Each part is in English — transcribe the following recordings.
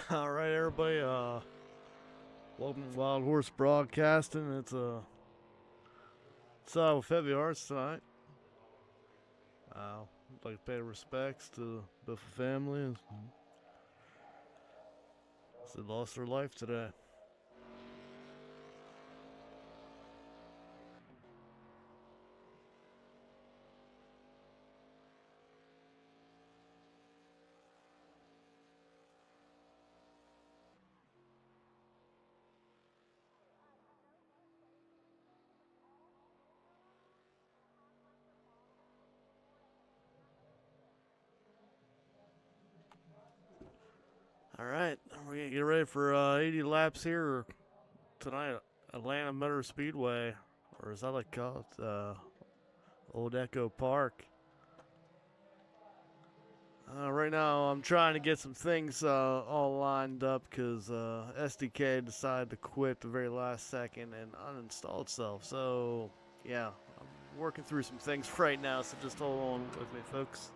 All right, everybody. Welcome to Wild Horse Broadcasting. It's Heavy Hearts tonight. I'd like to pay respects to the Biff family as they lost their life today. All right, we're gonna get ready for 80 laps here tonight at Atlanta Motor Speedway, or as I like to call it, Old Echo Park. Right now, I'm trying to get some things all lined up because SDK decided to quit the very last second and uninstall itself. So, yeah, I'm working through some things right now, so just hold on with me, folks.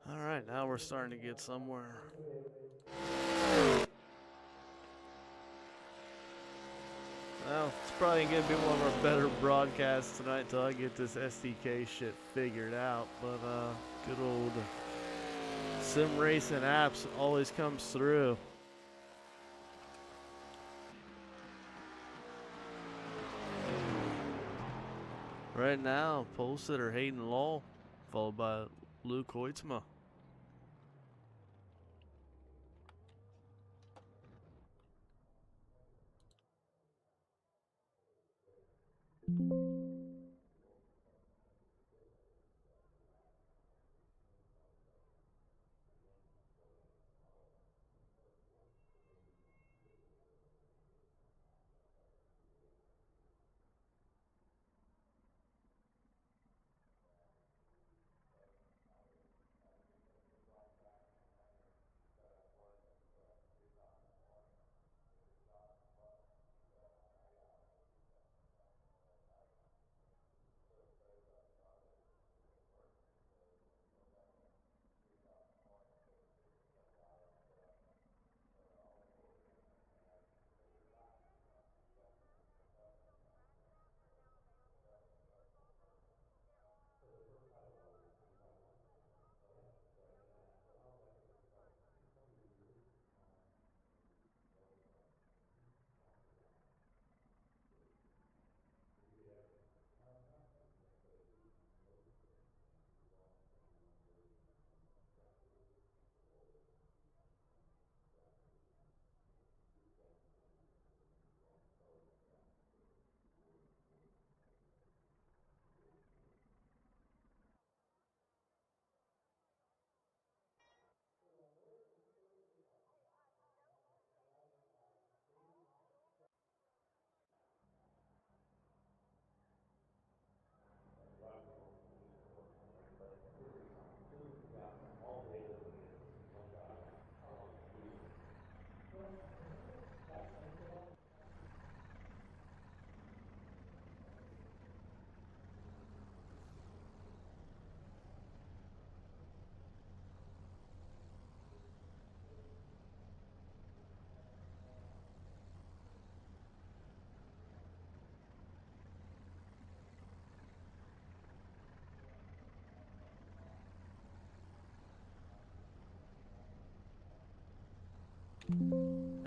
All right, now we're starting to get somewhere. Well, it's probably going to be one of our better broadcasts tonight until I get this SDK shit figured out. But good old sim racing apps always comes through. Right now, pole sitter Hayden Law, followed by Luke Hoitzma.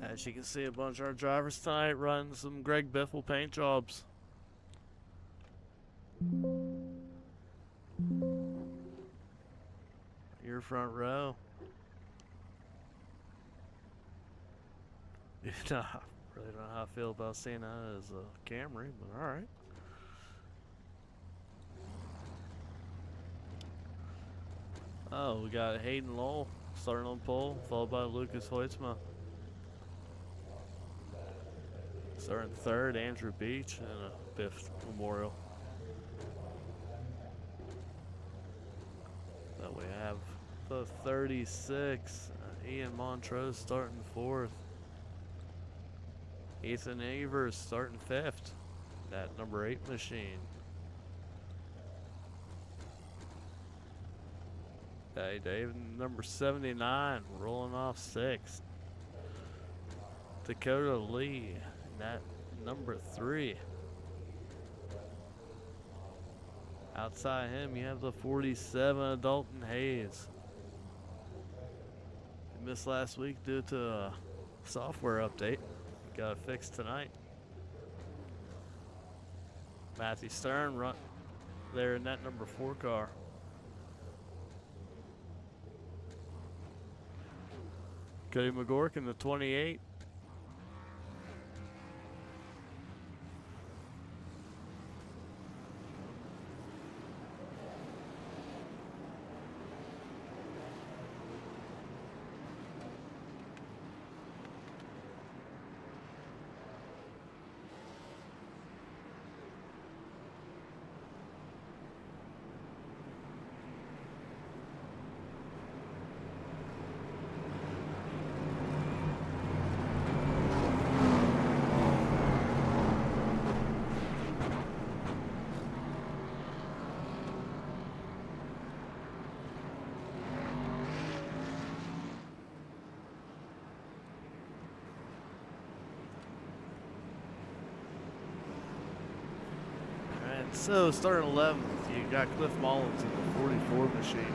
As you can see, a bunch of our drivers tonight running some Greg Biffle paint jobs. Your front row. Nah, really don't know how I feel about seeing that as a Camry, but alright. Oh, we got Hayden Lowell starting on pole, followed by Lucas Hoytsma. Starting third, Andrew Beach, and a Biff Memorial. But we have the 36, Ian Montrose starting fourth. Ethan Evers starting fifth, that number 8 machine. Hey, David, number 79, rolling off 6th. Dakota Lee, that number 3. Outside him, you have the 47, Dalton Hayes. He missed last week due to a software update. Got it fixed tonight. Matthew Stern run there in that number 4 car. Cody McGork in the 28. So, starting 11th, you got Cliff Mullins in the 44 machine.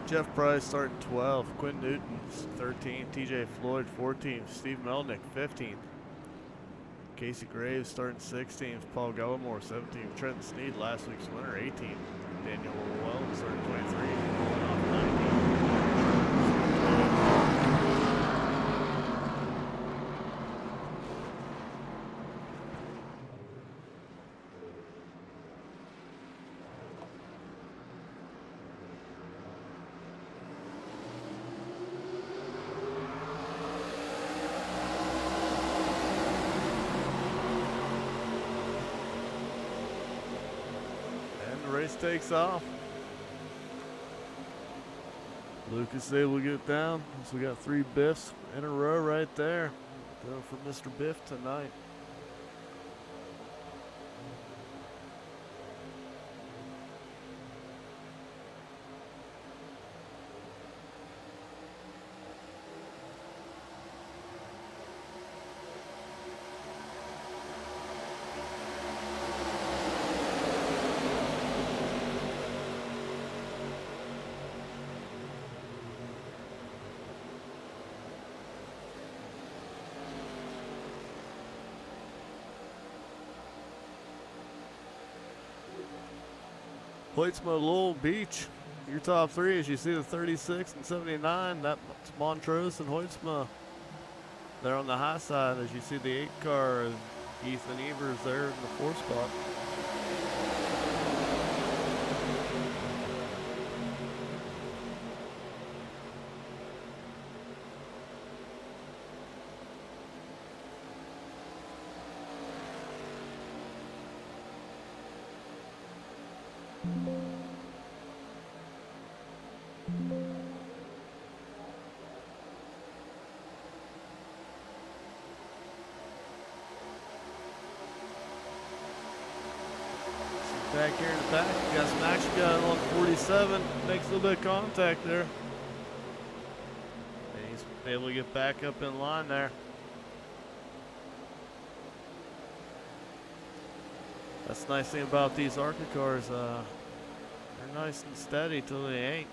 Jeff Price starting 12th, Quinn Newton's 13th, TJ Floyd 14th, Steve Melnick 15th, Casey Graves starting 16th, Paul Gallimore 17th, Trenton Sneed last week's winner 18th, Daniel Wells starting 23, rolling off 19th. Race takes off. Lucas able to get down. So we got 3 Biffs in a row right there. Going for Mr. Biff tonight. Hoytsma, Lowell, Beach, your top 3 as you see the 36 and 79. That's Montrose and Hoytsma. They're on the high side as you see the 8 car and Ethan Evers there in the 4 spot. Back here in the back, you got some action going on 47. Makes a little bit of contact there. And he's able to get back up in line there. That's the nice thing about these ARCA cars. They're nice and steady till they ain't.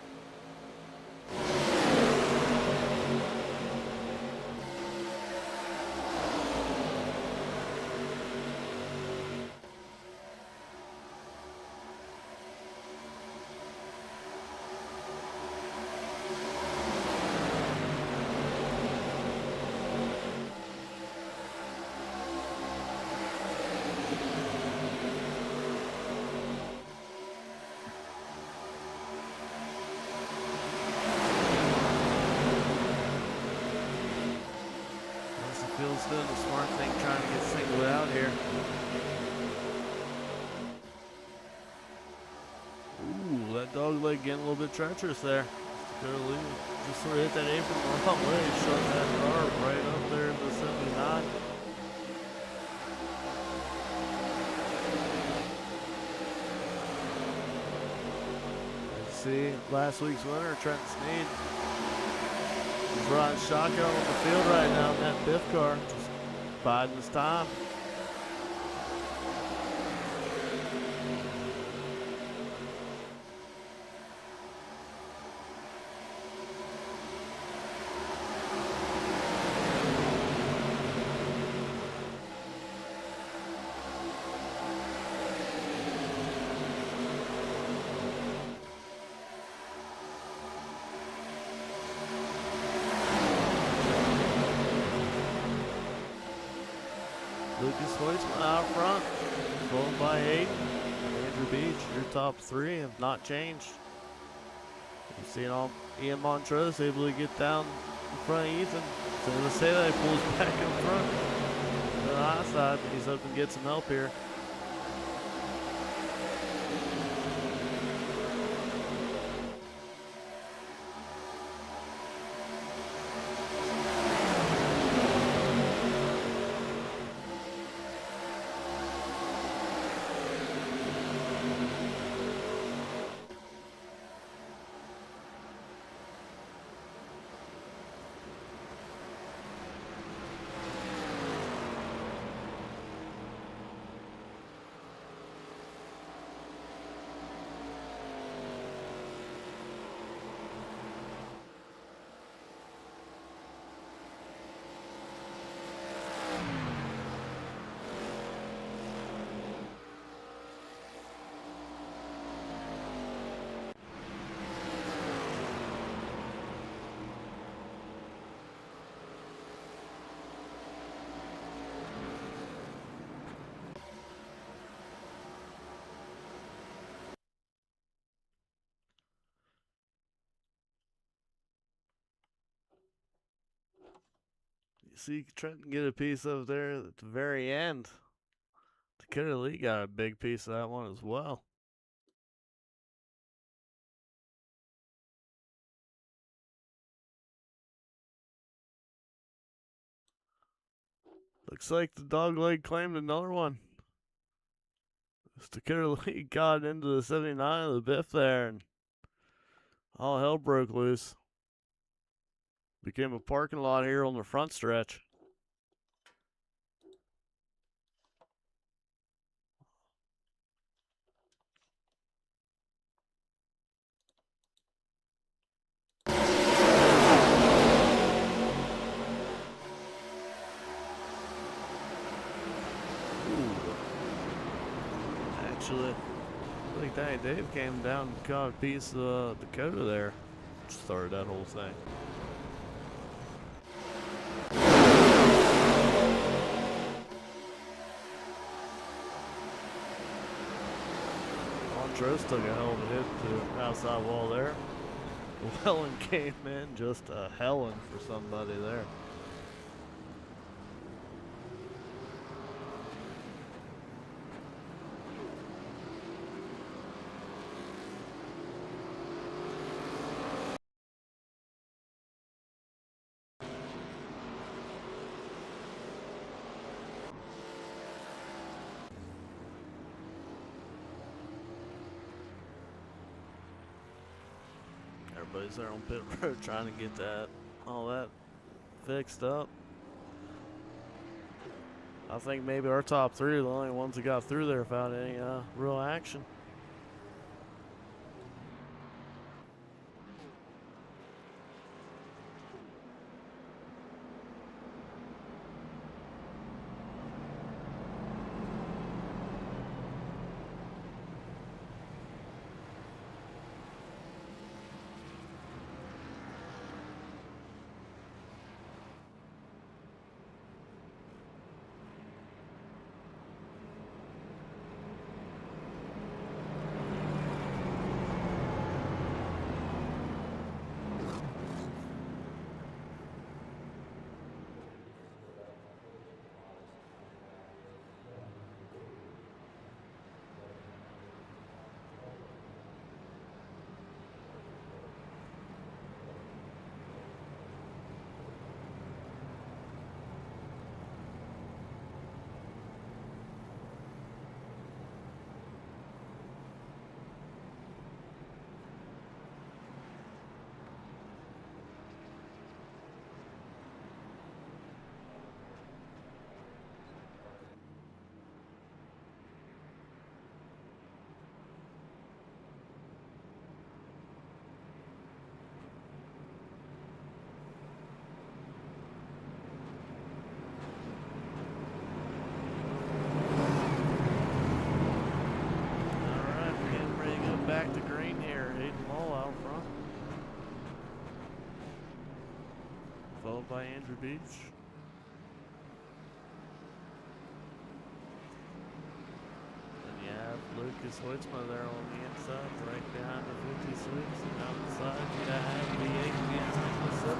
that dog leg getting a little bit treacherous there. Curly just sort of hit that apron the wrong way, shut that car right up there in the 79. See, last week's winner, Trent Sneed, he's riding shotgun on the field right now in that Biff car, just biding his time. Lucas Hoytsman out front, followed by Hayden. Andrew Beach, your top three have not changed. You've seen all Ian Montrose able to get down in front of Ethan. So let's say that he pulls back in front. To the high side, he's hoping to get some help here. You see Trenton get a piece of there at the very end. Dakota Lee got a big piece of that one as well. Looks like the dog leg claimed another one. Dakota Lee got into the 79 of the Biff there, and all hell broke loose. Became a parking lot here on the front stretch. Actually, I think Danny Dave came down and caught a piece of Dakota there. Started that whole thing. Montrose took a hell of a hit to the outside wall there. Wellen came in just a helling for somebody there. Everybody's there on pit road trying to get all that fixed up. I think maybe our top three are the only ones that got through there without any real action. followed by Andrew Beach. And you have Lucas Hoitzma there on the inside, right behind the 56. And outside you have the 8 behind the 71.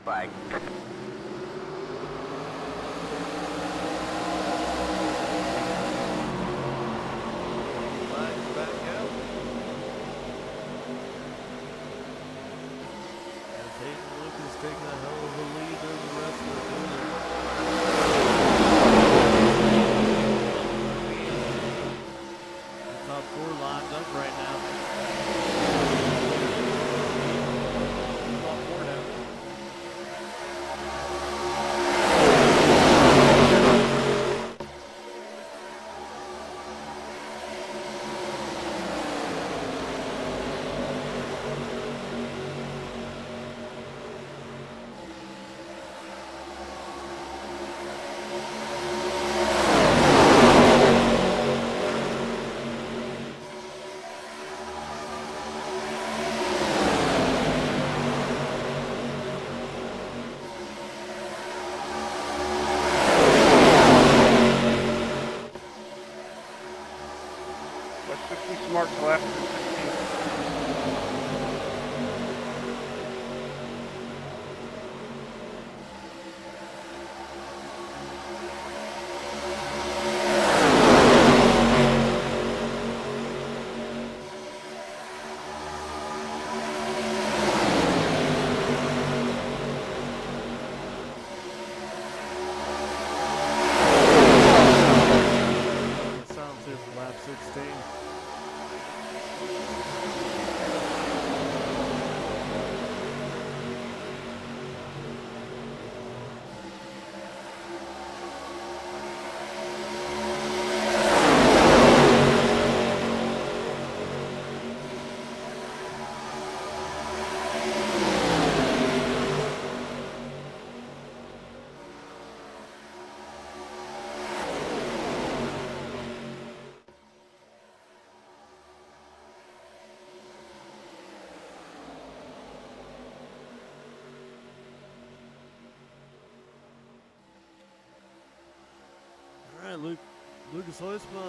Bye. Taking a hell of a lead in the rest of the the top 4 lined up right now. Top 4 now. Mark's left. Sounds here for lap 16. All right, Lucas Hoitzma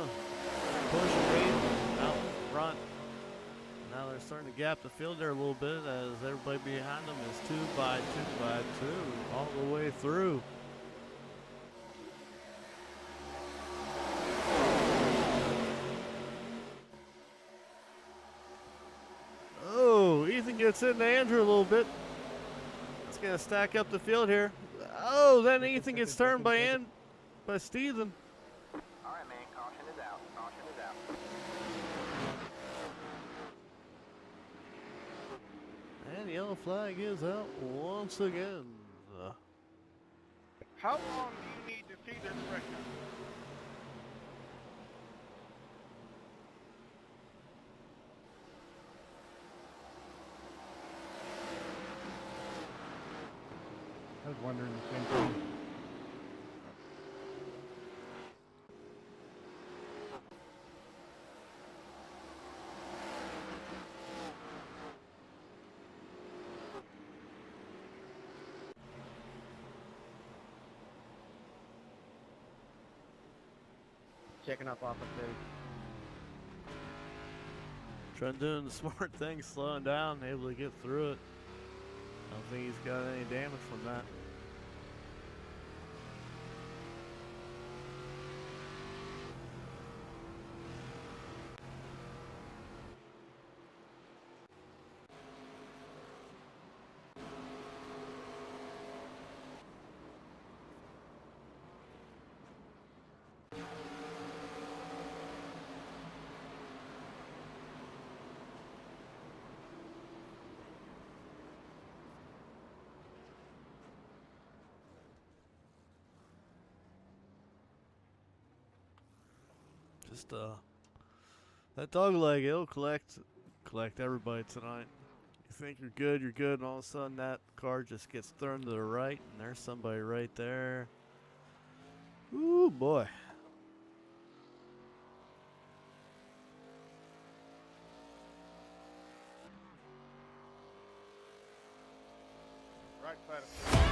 pushing out front. Now they're starting to gap the field there a little bit as everybody behind them is 2 by 2 by 2 all the way through. Oh, Ethan gets into Andrew a little bit. It's going to stack up the field here. Oh, then Ethan gets turned by Steven. All right, man. Caution is out. Caution is out. And the yellow flag is out once again. How long do you need to see this record? I was wondering the same thing. Checking up off of the Trying doing the smart thing, slowing down, able to get through it. I don't think he's got any damage from that. Just that dog leg, it'll collect everybody tonight. You think you're good, and all of a sudden that car just gets thrown to the right, and there's somebody right there. Ooh boy. Right side of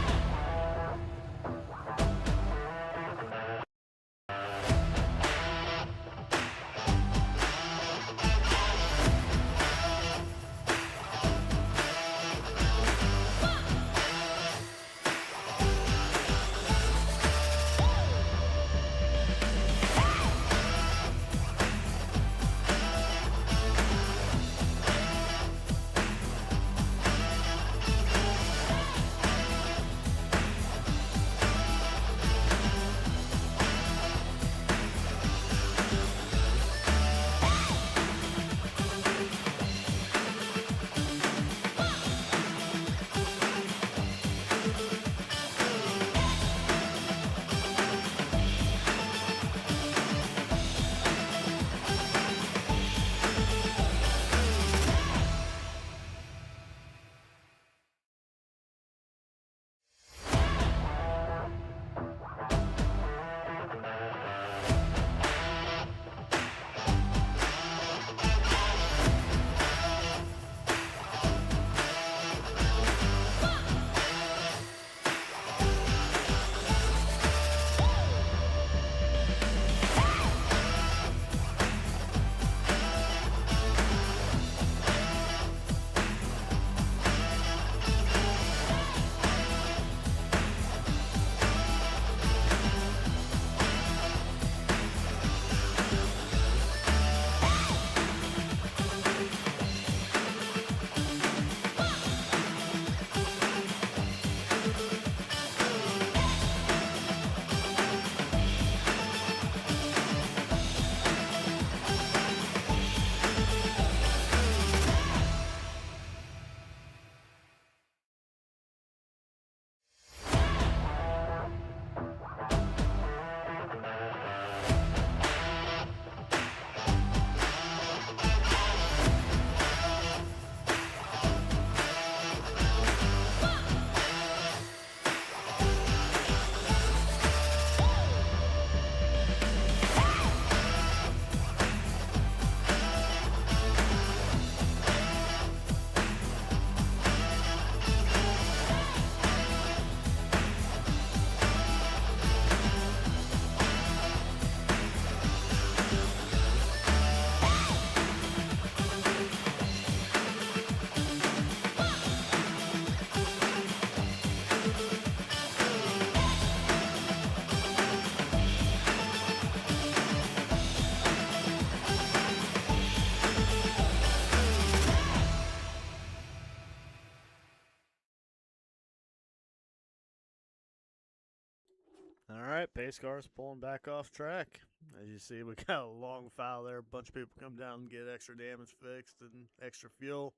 Alright, pace car's pulling back off track. As you see, we got a long file there. A bunch of people come down and get extra damage fixed and extra fuel.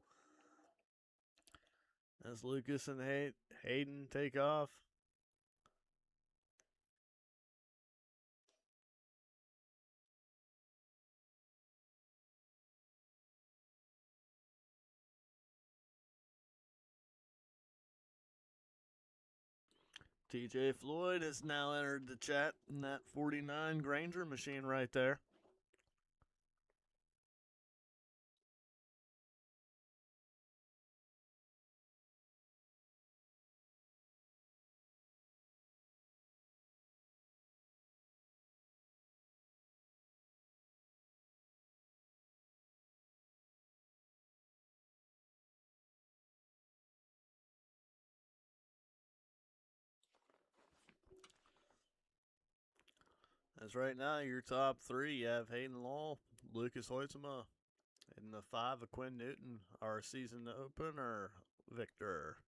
As Lucas and Hayden take off. TJ Floyd has now entered the chat in that 49 Granger machine right there. As right now, your top three, you have Hayden Law, Lucas Hoytsema, and the 5 of Quinn Newton, our season opener victor.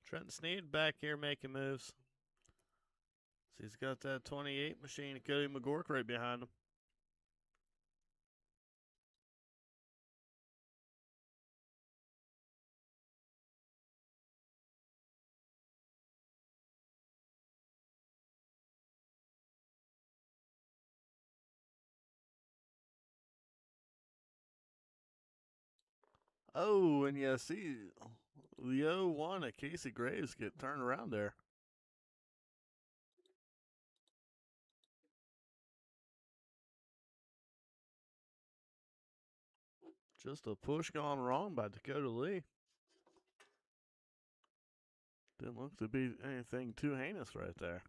Trent Sneed back here making moves. So he's got that 28 machine, Cody McGork right behind him. Oh, and you see Leo 1 at Casey Graves get turned around there. Just a push gone wrong by Dakota Lee. Didn't look to be anything too heinous right there.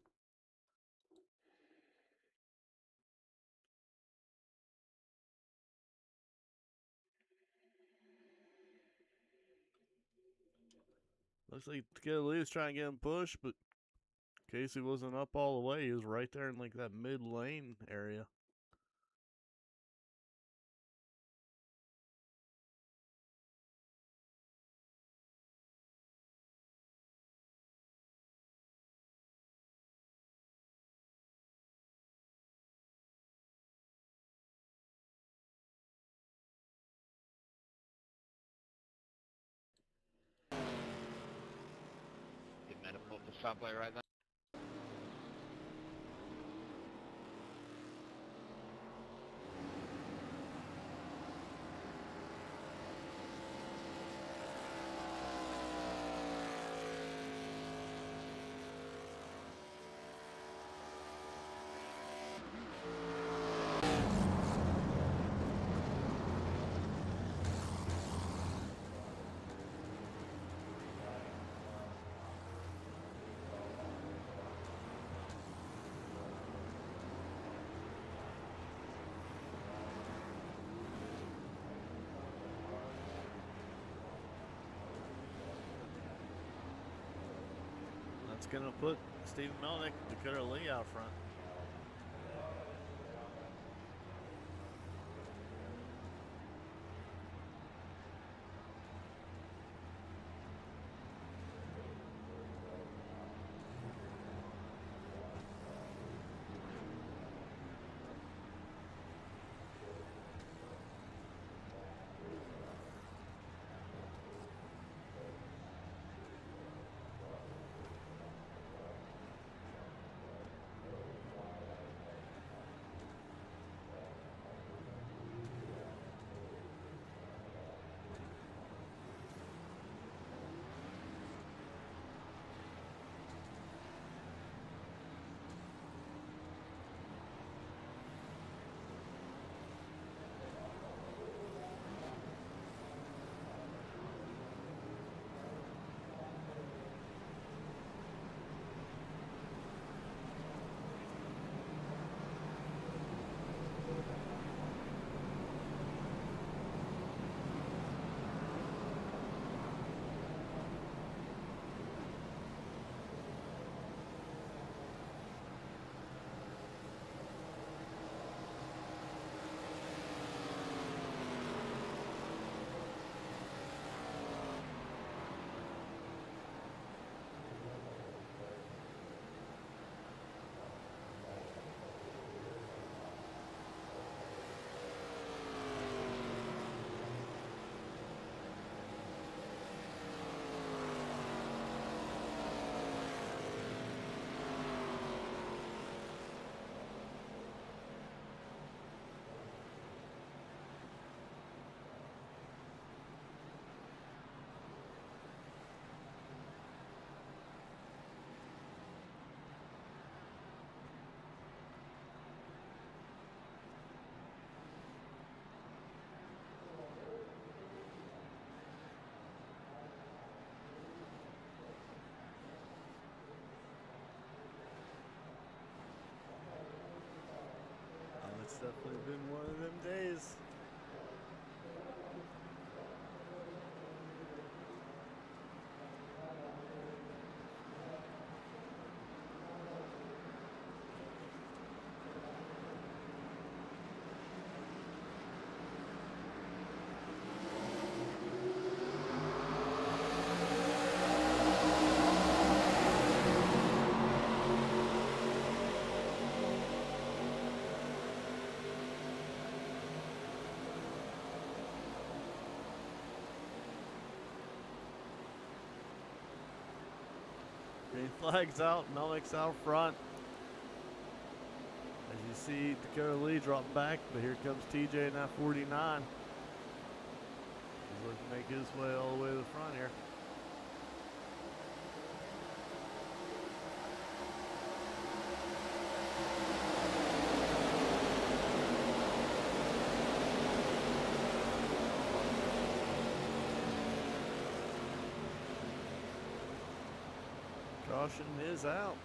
Looks like Dakota Lee was trying to get him pushed, but Casey wasn't up all the way. He was right there in like that mid lane area. Didn't mean to pull up the subway right now. That's going to put Stephen Melnick and Dakota Lee out front. It's definitely been one of them days. Flags out, Melnick's out front. As you see Dakota Lee drop back, but here comes TJ in that 49. He's looking to make his way all the way to the front here. Caution is out.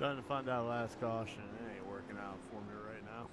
Trying to find that last caution. It ain't working out for me right now.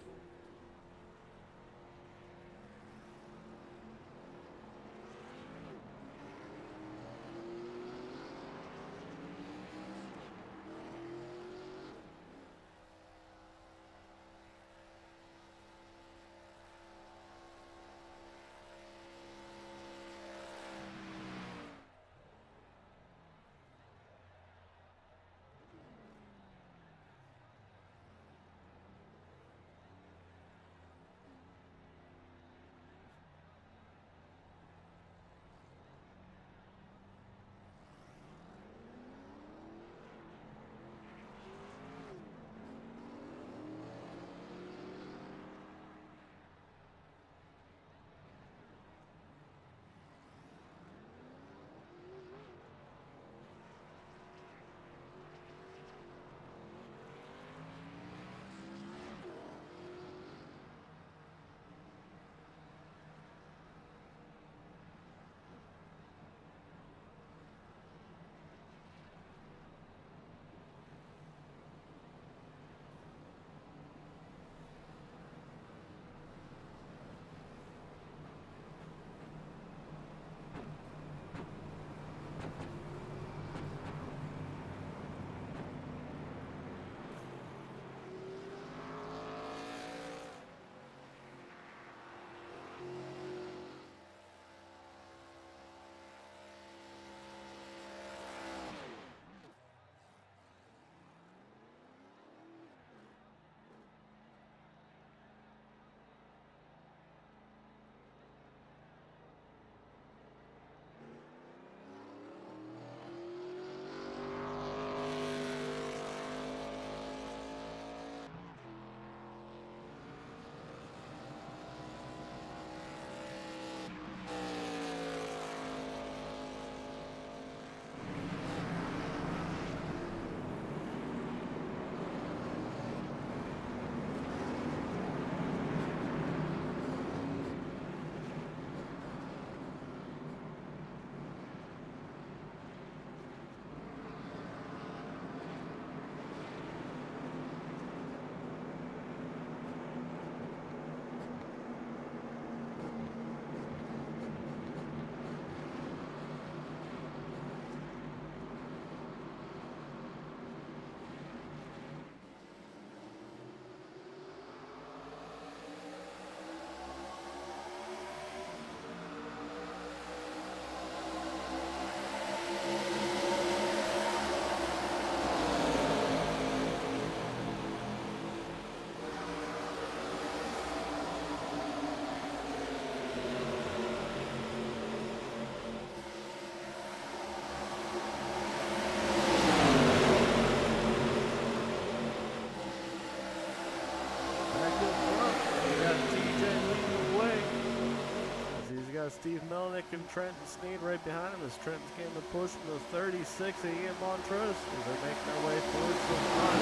Steve Melnick and Trenton Sneed right behind him as Trenton's getting the push from the 36 of Ian Montrose as they're making their way towards the front.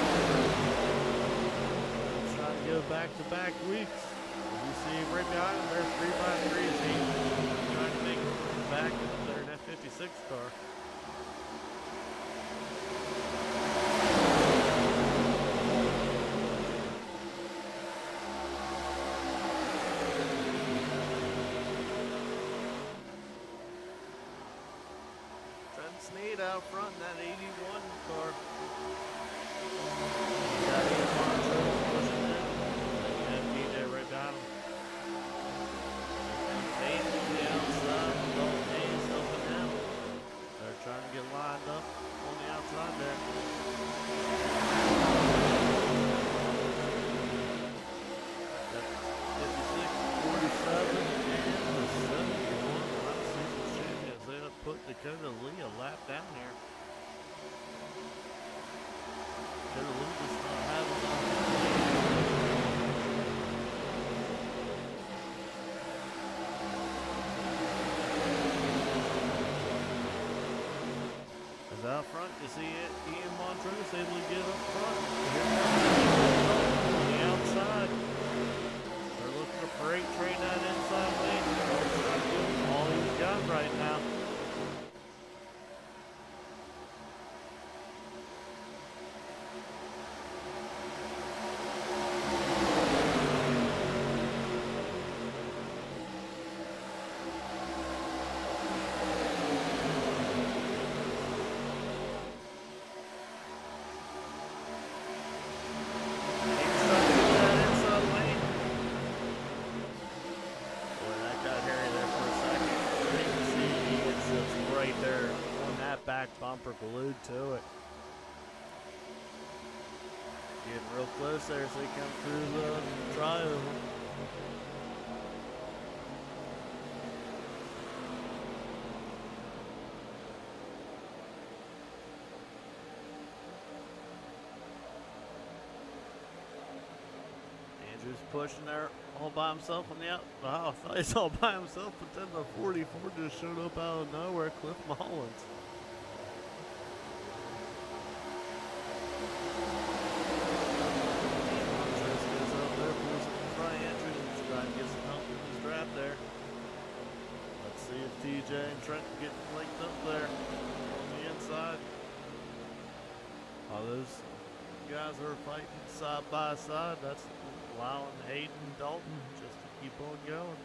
Trying to go back-to-back weeks. As you see right behind them, they're 3x3s. Trying to make it back in their F56 car. Sneed out front in that 81 car. Got Ian Montrose pushing in. And DJ right behind him. And Hayden on the outside. Dalton Hayes helping him. They're trying to get lined up on the outside there. That's 56, 47, and the 71 last season champions. They have put Dakota Lee a lap down here. Dakota Lee does not have enough. As out front, you see it, Ian Montrose able to get up front. On the outside. They're looking to freight train that inside lane. All he's got right now. Bumper glued to it. Getting real close there as they come through the trioval. Andrew's pushing there all by himself on the out. Wow, I thought he's all by himself, but then the 44 just showed up out of nowhere, Cliff Mullins. TJ and Trenton getting linked up there on the inside. All those guys are fighting side by side. That's allowing Hayden and Dalton just to keep on going.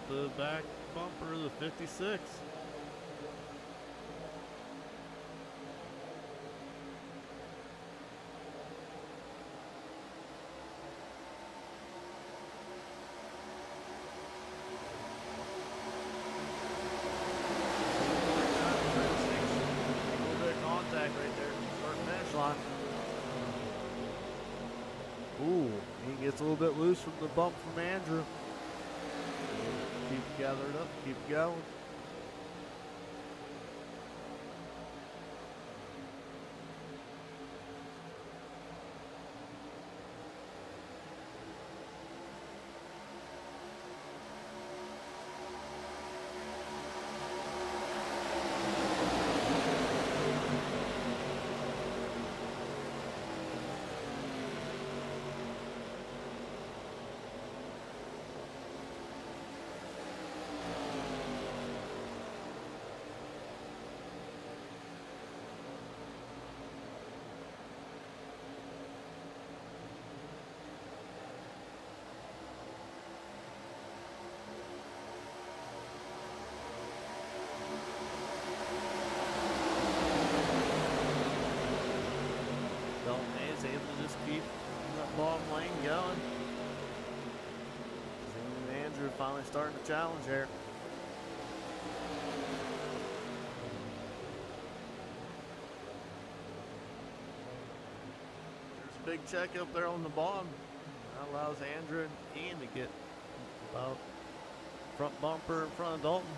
The back bumper of the 56. A little bit of contact right there. Start finish line. Ooh, he gets a little bit loose from the bump from Andrew. Keep gathered up, keep going. Keep that bottom lane going. And Andrew finally starting to challenge here. big check up there on the bottom. That allows Andrew and Ian to get about front bumper in front of Dalton.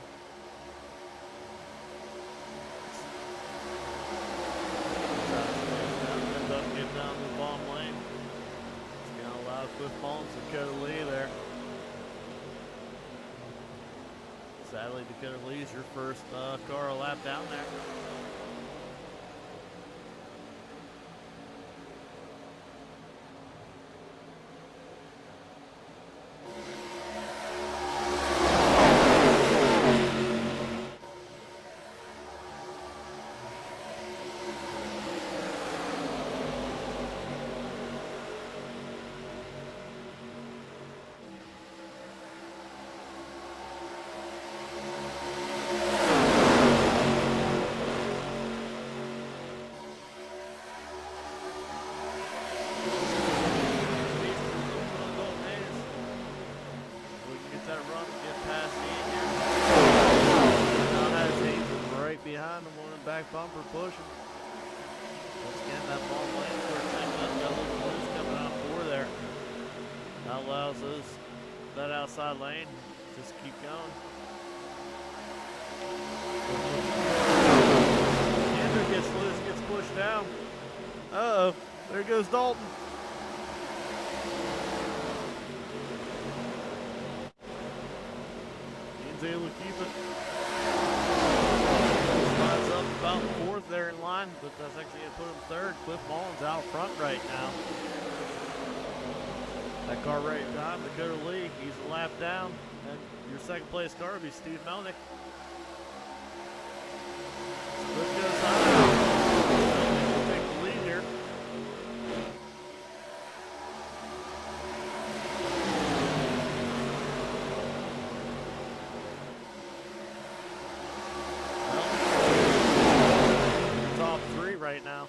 Ends up getting down to the bottom lane. It's going to allow Cliff Mullins to Dakota Lee there. Sadly, Dakota Lee's your first car a lap down there. Back bumper pushing. Once again, that ball lane for a second up, got a little loose coming out four there. That allows us that outside lane just keep going. Andrew gets loose, gets pushed down. Uh-oh, there goes Dalton. Ian's able to keep it. About fourth there in line, but that's actually going to put him third. Cliff Mullins out front right now. That car right behind Dakota Lee, he's a lap down. And your second place car will be Steve Melnick. Cliff goes high. He'll take the lead here. Right now.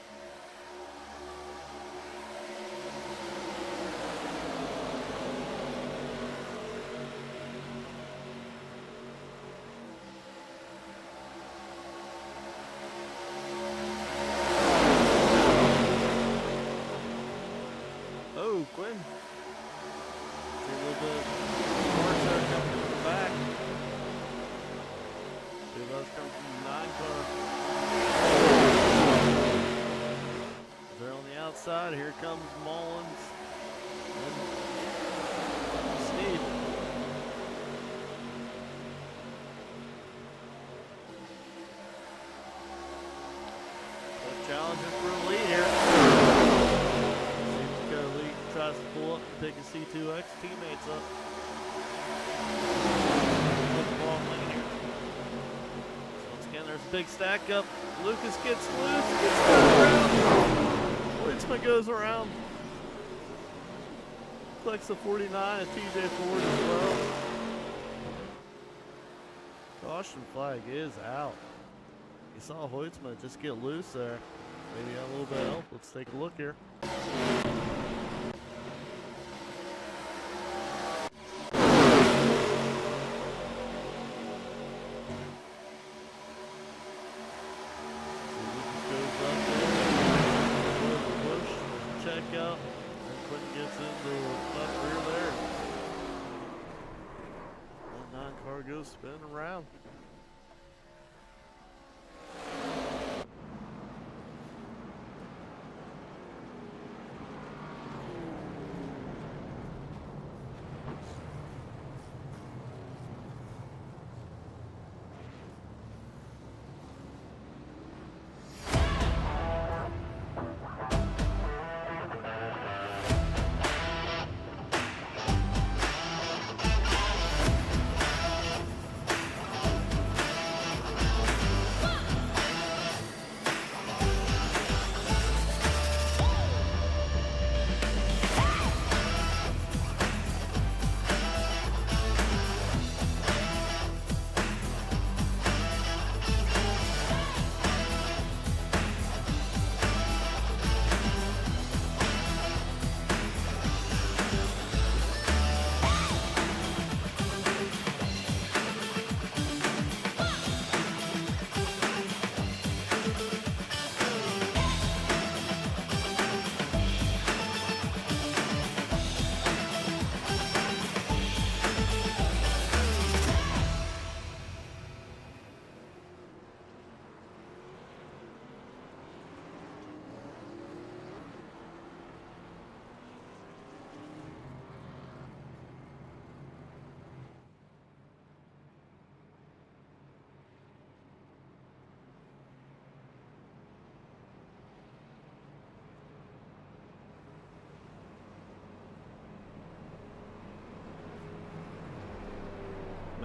Oh, Quinn. See a little bit of cars that are coming from the back. See those come from the 9 car. They're on the outside. Here comes Mullins and Steve. They're challenging for a lead here. Seems to lead tries to pull up and pick his C2X teammates up. Put the ball in lane here. So once again, there's a big stack up. Lucas gets loose, gets around. Ritzman goes around. Collects the 49 and TJ Ford as well. Caution flag is out. You saw Hoytsma just get loose there. Maybe a little bit of help. Let's take a look here. Out and Quentin gets into the left rear there. That 9 car goes spinning around.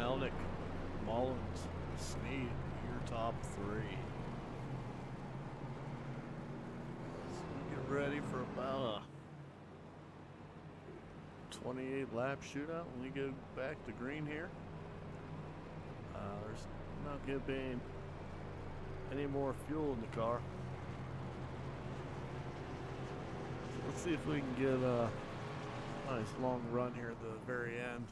Melnick, Mullins, Sneed, your top three. So get ready for about a 28 lap shootout when we go back to green here. There's not going to be any more fuel in the car. So let's see if we can get a nice long run here at the very end.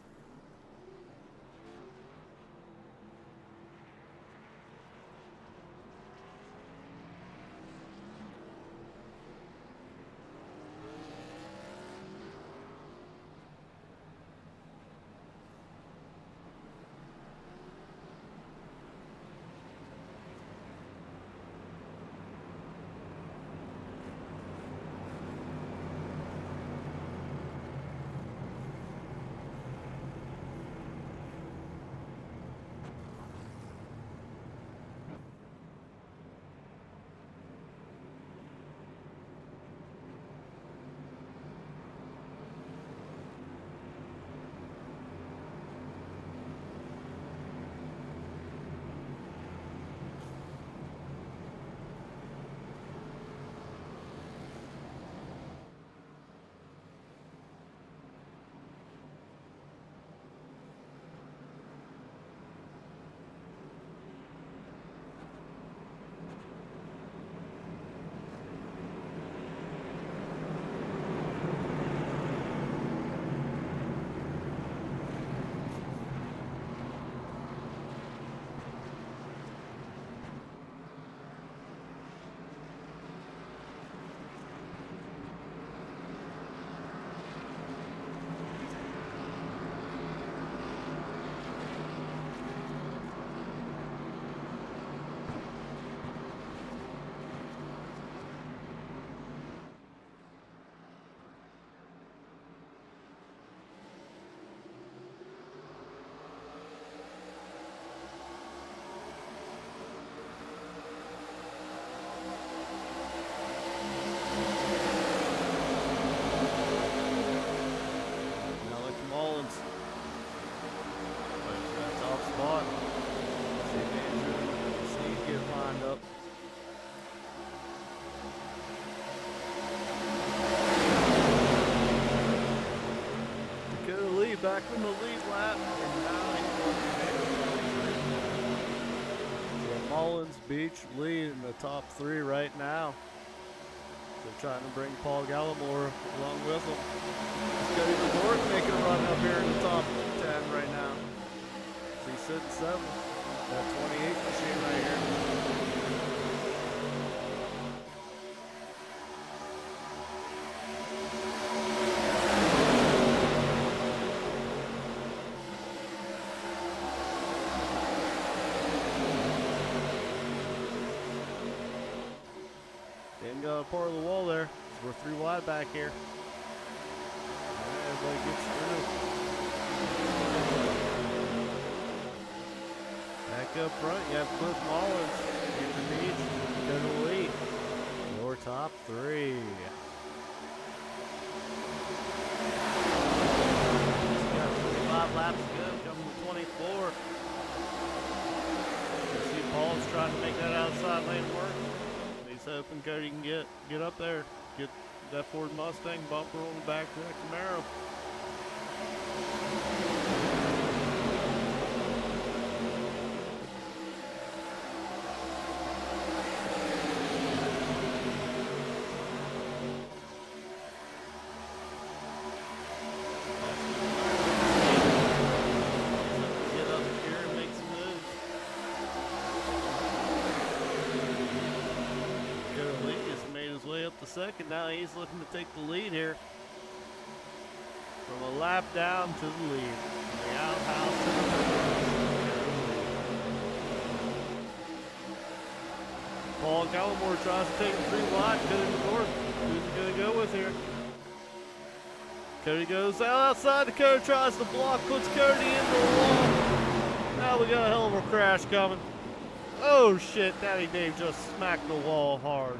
Back in the lead lap, and now so Mullins, Beach, lead in the top three right now. So trying to bring Paul Gallimore along with them. Cody North making a run up here in the top 10 right now. So he's sitting 7th. That 28 machine right here. Part of the wall there. We're 3 wide back here. Everybody gets through. Back up front, you have Cliff Mullins in the beach to the lead. Your top 3. Got 25 laps to go, coming to 24. You see Paul's trying to make that outside lane work. Hoping Cody can get up there, get that Ford Mustang bumper on the back of that Camaro. Get up here and make some moves. Way up to second. Now he's looking to take the lead here. From a lap down to the lead. The outhouse to the lead. Paul Gallimore tries to take him 3 wide. Cody North. Who's he going to go with here? Cody goes out outside. Cody tries to block. Puts Cody into the wall. Now we got a hell of a crash coming. Oh shit. Daddy Dave just smacked the wall hard.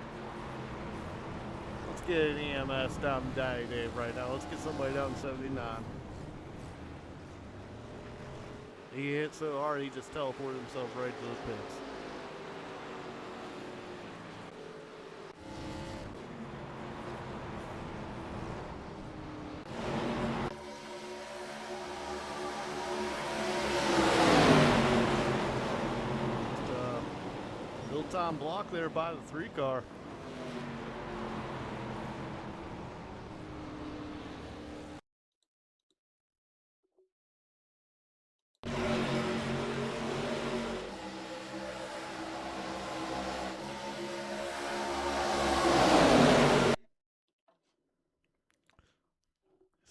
Get an EMS down to Daddy Dave right now. Let's get somebody down to 79. He hit so hard he just teleported himself right to the pits. Time block there by the 3 car.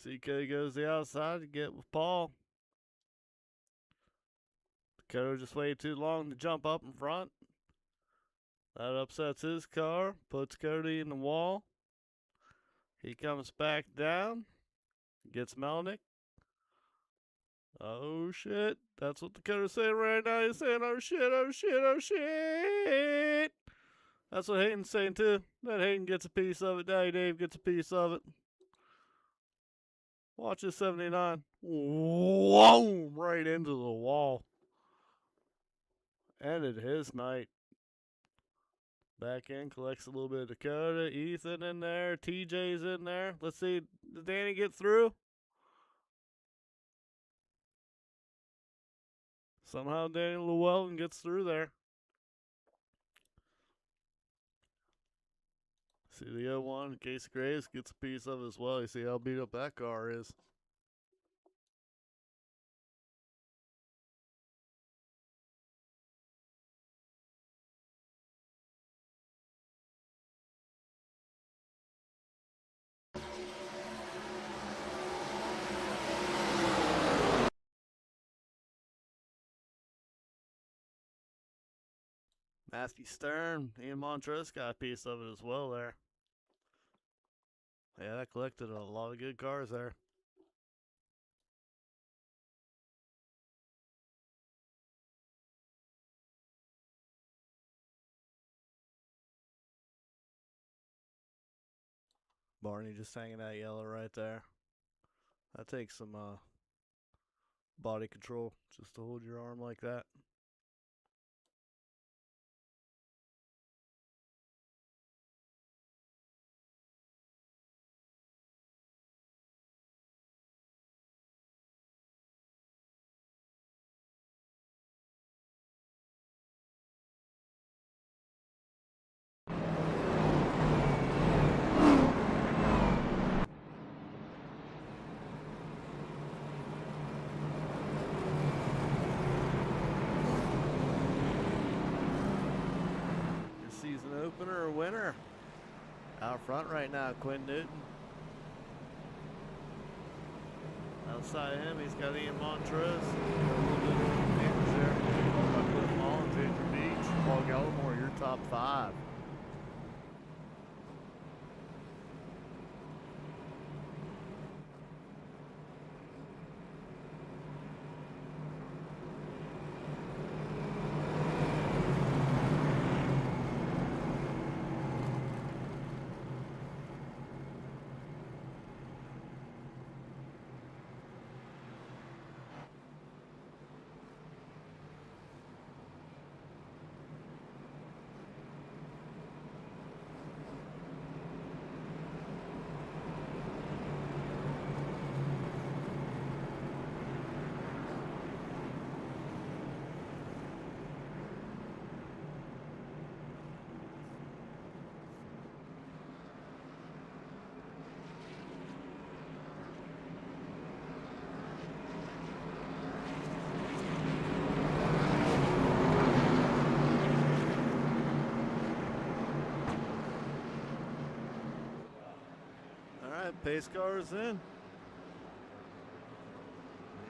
CK goes the outside to get with Paul. Dakota just waited too long to jump up in front. That upsets his car, puts Cody in the wall. He comes back down, gets Melnick. Oh shit, that's what Dakota's saying right now. He's saying, oh shit, oh shit, oh shit. That's what Hayden's saying too. That Hayden gets a piece of it. Daddy Dave gets a piece of it. Watch this 79. Whoa, right into the wall. Ended his night. Back in, collects a little bit of Dakota. Ethan in there. TJ's in there. Let's see. Did Danny get through? Somehow Danny Llewellyn gets through there. See the 01. Casey Graves gets a piece of it as well. You see how beat up that car is. Maskey Stern, Ian Montrose got a piece of it as well there. Yeah, that collected a lot of good cars there. Barney just hanging out yellow right there. That takes some body control just to hold your arm like that. Season opener or winner. Out front right now, Quinn Newton. Outside him, he's got Ian Montrose. Got a little bit of damage there. Cliff Mullins, Andrew Beach, Paul Gallimore, your top 5. Pace cars in.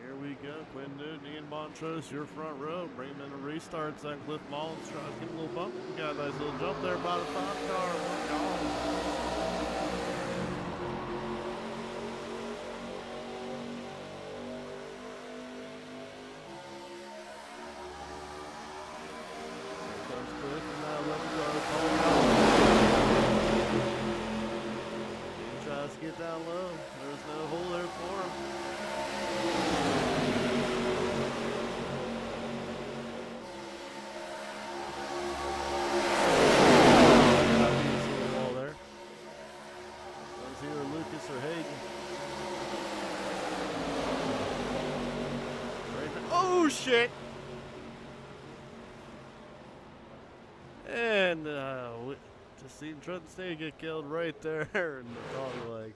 Here we go. Quinn Newton, Ian Montrose, your front row. Bring him in the restarts. Then Cliff Mullins tries to get a little bump. We got a nice little jump there by the 5 car. Cliff and that 11 car. Get down low. There's no hole there for him. Oh shit! And just seen Trenton State get killed right there in the dog leg.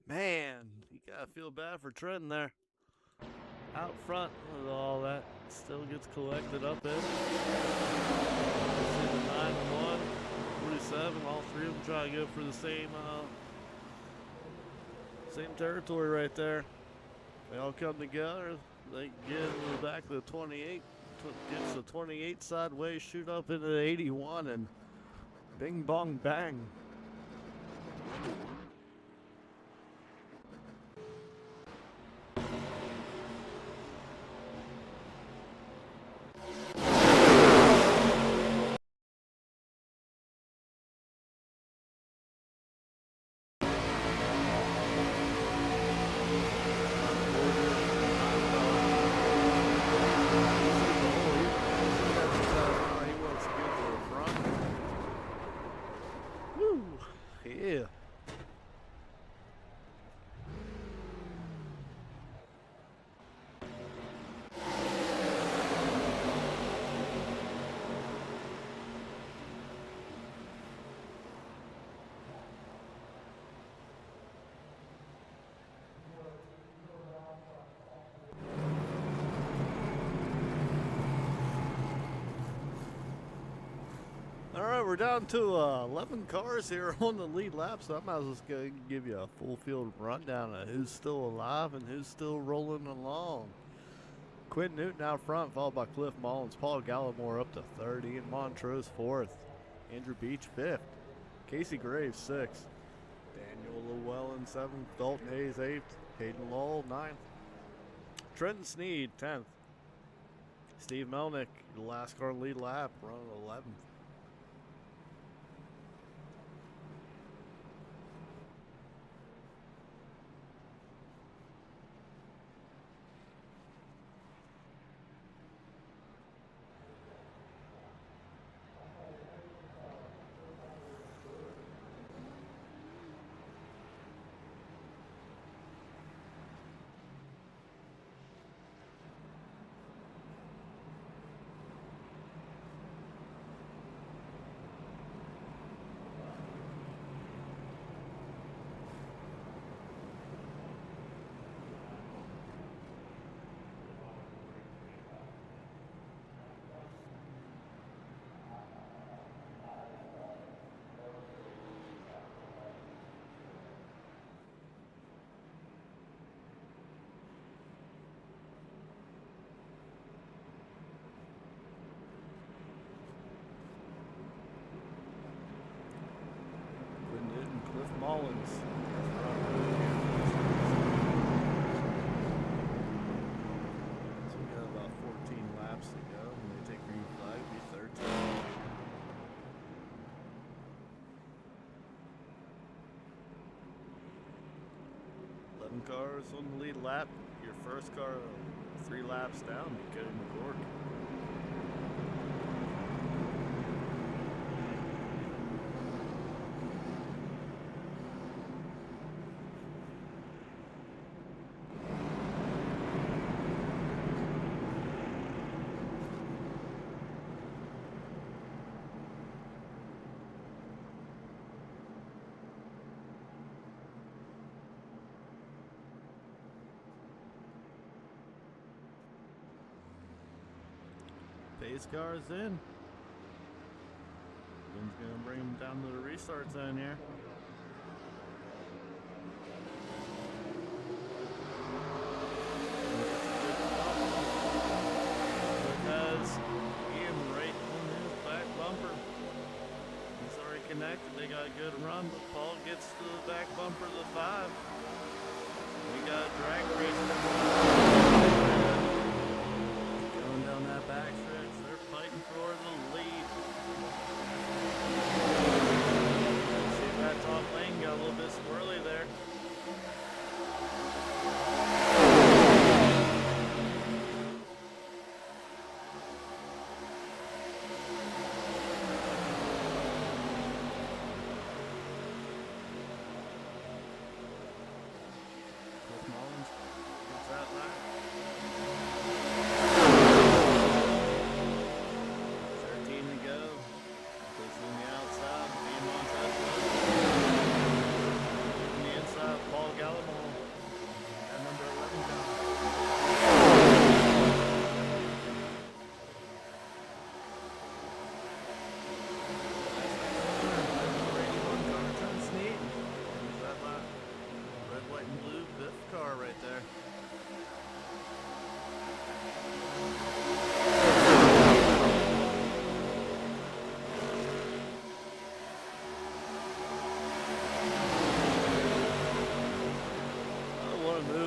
Man, you gotta feel bad for Trenton there. Out front with all that still gets collected up in. See the 9 and 1, 47, all three of them try to go for the same territory right there. They all come together. They get into the back of the 28. Gets the 28 sideways, shoot up into the 81, and bing bong bang. Yeah. Alright, we're down to 11 cars here on the lead lap, so I might as well just go give you a full field rundown of who's still alive and who's still rolling along. Quinn Newton out front, followed by Cliff Mullins. Paul Gallimore up to 30, and Montrose 4th. Andrew Beach 5th. Casey Graves 6th. Daniel Llewellyn 7th. Dalton Hayes 8th. Hayden Lowell 9th. Trenton Sneed 10th. Steve Melnick, the last car lead lap, running 11th. Cliff Mullins. So we got about 14 laps to go. When they take green flag, it'll be 13. Cars on the lead lap. Your first car 3 laps down, Cody McCord. Pace cars in. Ian's going to bring him down to the restart zone here. Has Ian right on his back bumper. He's already connected. They got a good run, but Paul gets to the back bumper of the 5. We got a drag race going down that back stretch. They're fighting for the lead. See that top lane got a little bit swirly there.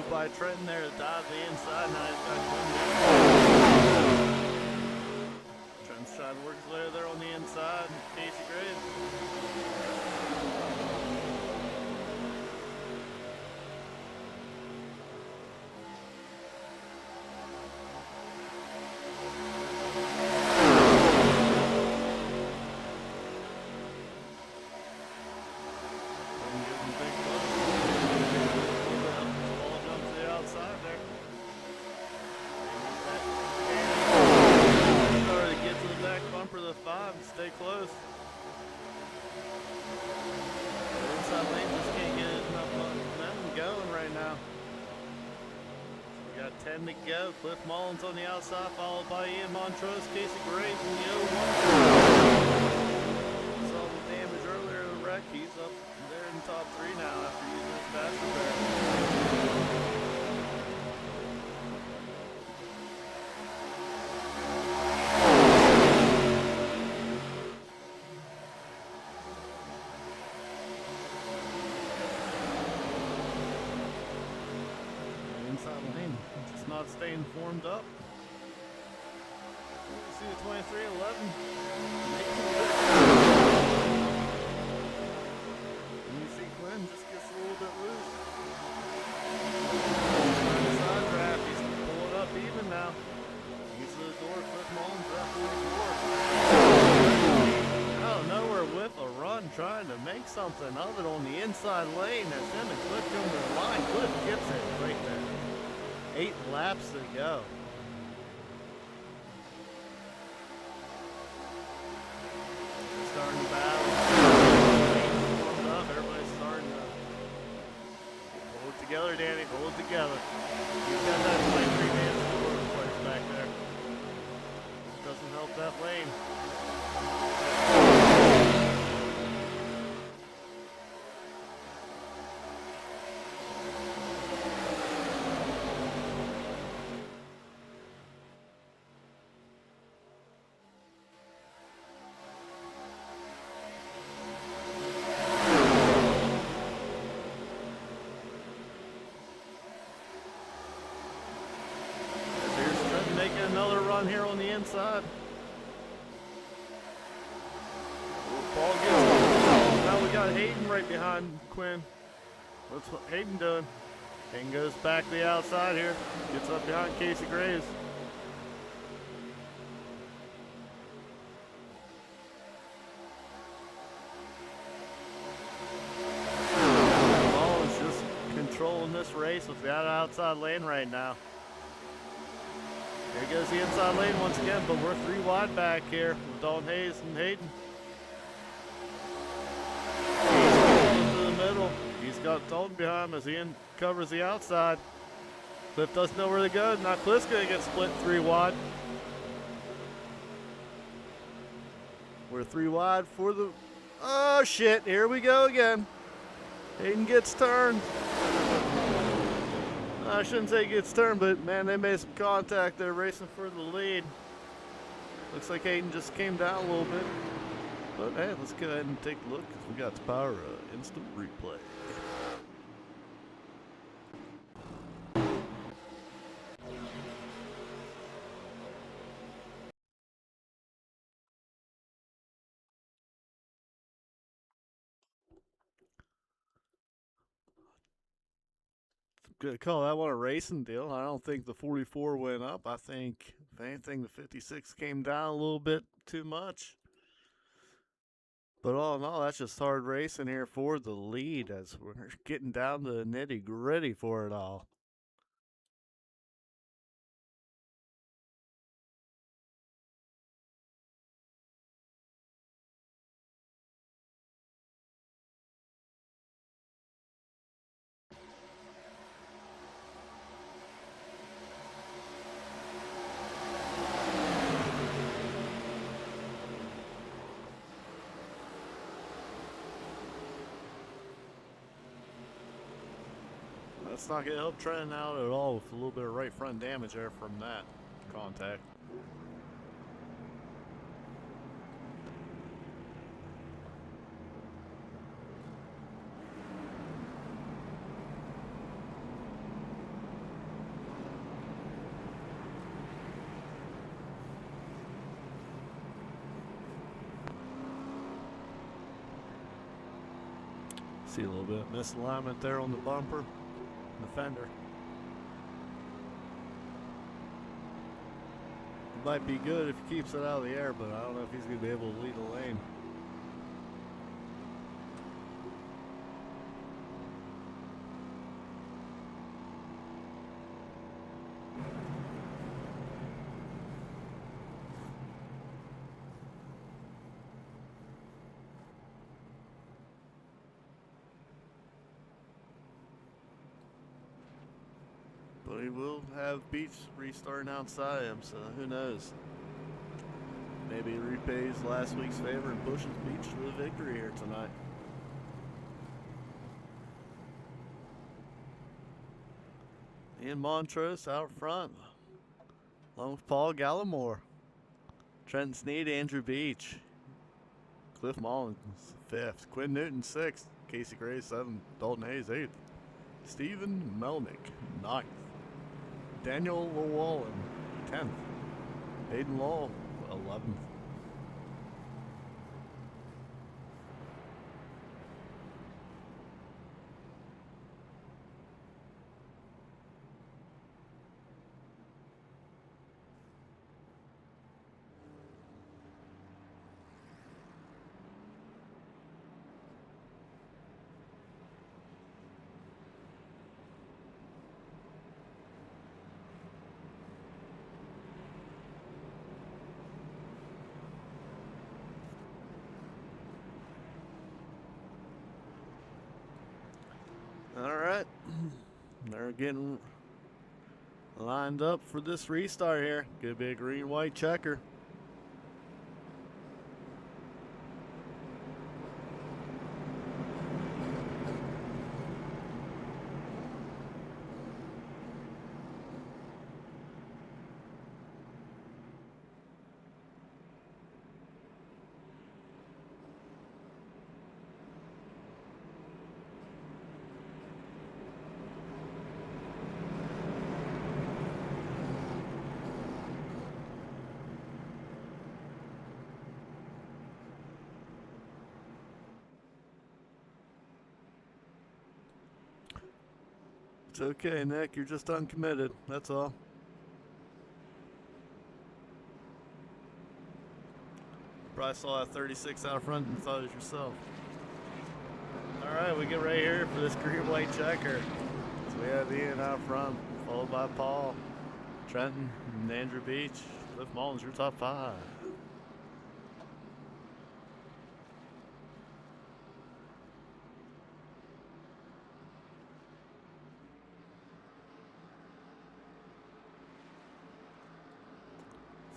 By Trenton there to dive the inside. Now he's got Trenton's trying to work his way there on the inside. Casey Graves. Stay close. The inside lane just can't get enough momentum going right now. We got 10 to go. Cliff Mullins on the outside, followed by Ian Montrose, Casey Graves, and the 0-1. Saw the damage earlier in the wreck. He's up there in the top 3 now after using his fast repair. Just not staying formed up. See the 23-11. And you see Glenn just gets a little bit loose. Side draft, he's pulling up even now. He's to the door, Cliff Mullins up to the door. Out of nowhere with a run, trying to make something of it on the inside lane. That's him and Cliff going to the line. Cliff gets it right there. 8 laps to go. Starting to battle. Everybody's starting to hold it together, Danny. Hold it together. You've got that 23-man score in place back there. Doesn't help that lane. Another run here on the inside. Ball gets off. Now we got Hayden right behind Quinn. What's Hayden doing? Hayden goes back to the outside here. Gets up behind Casey Graves. Ball is just controlling this race with the outside lane right now. Here goes the inside lane once again, but we're 3 wide back here with Dalton Hayes and Hayden. He's into the middle. He's got Dalton behind him as Ian covers the outside. Cliff doesn't know where to go. Now Cliff's going to get split 3 wide. We're 3 wide for the... Oh, shit. Here we go again. Hayden gets turned. I shouldn't say gets turned, but, man, they made some contact there racing for the lead. Looks like Hayden just came down a little bit. But, hey, let's go ahead and take a look because we got the power of instant replay. Good call that one a racing deal. I don't think the 44 went up. I think, if anything, the 56 came down a little bit too much. But all in all, that's just hard racing here for the lead as we're getting down to the nitty gritty for it all. That's not going to help Trent out at all with a little bit of right front damage there from that contact. See a little bit of misalignment there on the bumper. The fender. It might be good if he keeps it out of the air, but I don't know if he's going to be able to lead a lane. But he will have Beach restarting outside him, so who knows? Maybe he repays last week's favor and pushes Beach to the victory here tonight. Ian Montrose out front, along with Paul Gallimore. Trenton Sneed, Andrew Beach. Cliff Mullins, 5th. Quinn Newton, 6th. Casey Gray, 7th. Dalton Hayes, 8th. Stephen Melnick, 9th. Daniel Llewellyn, 10th. Hayden Law, 11th. All right, they're getting lined up for this restart here. Gonna be a green-white checker. It's okay, Nick. You're just uncommitted. That's all. Probably saw that 36 out front and thought it was yourself. All right, we get right here for this green-white checker. So we have Ian out front, followed by Paul, Trenton, and Andrew Beach. Cliff Mullins, your top 5.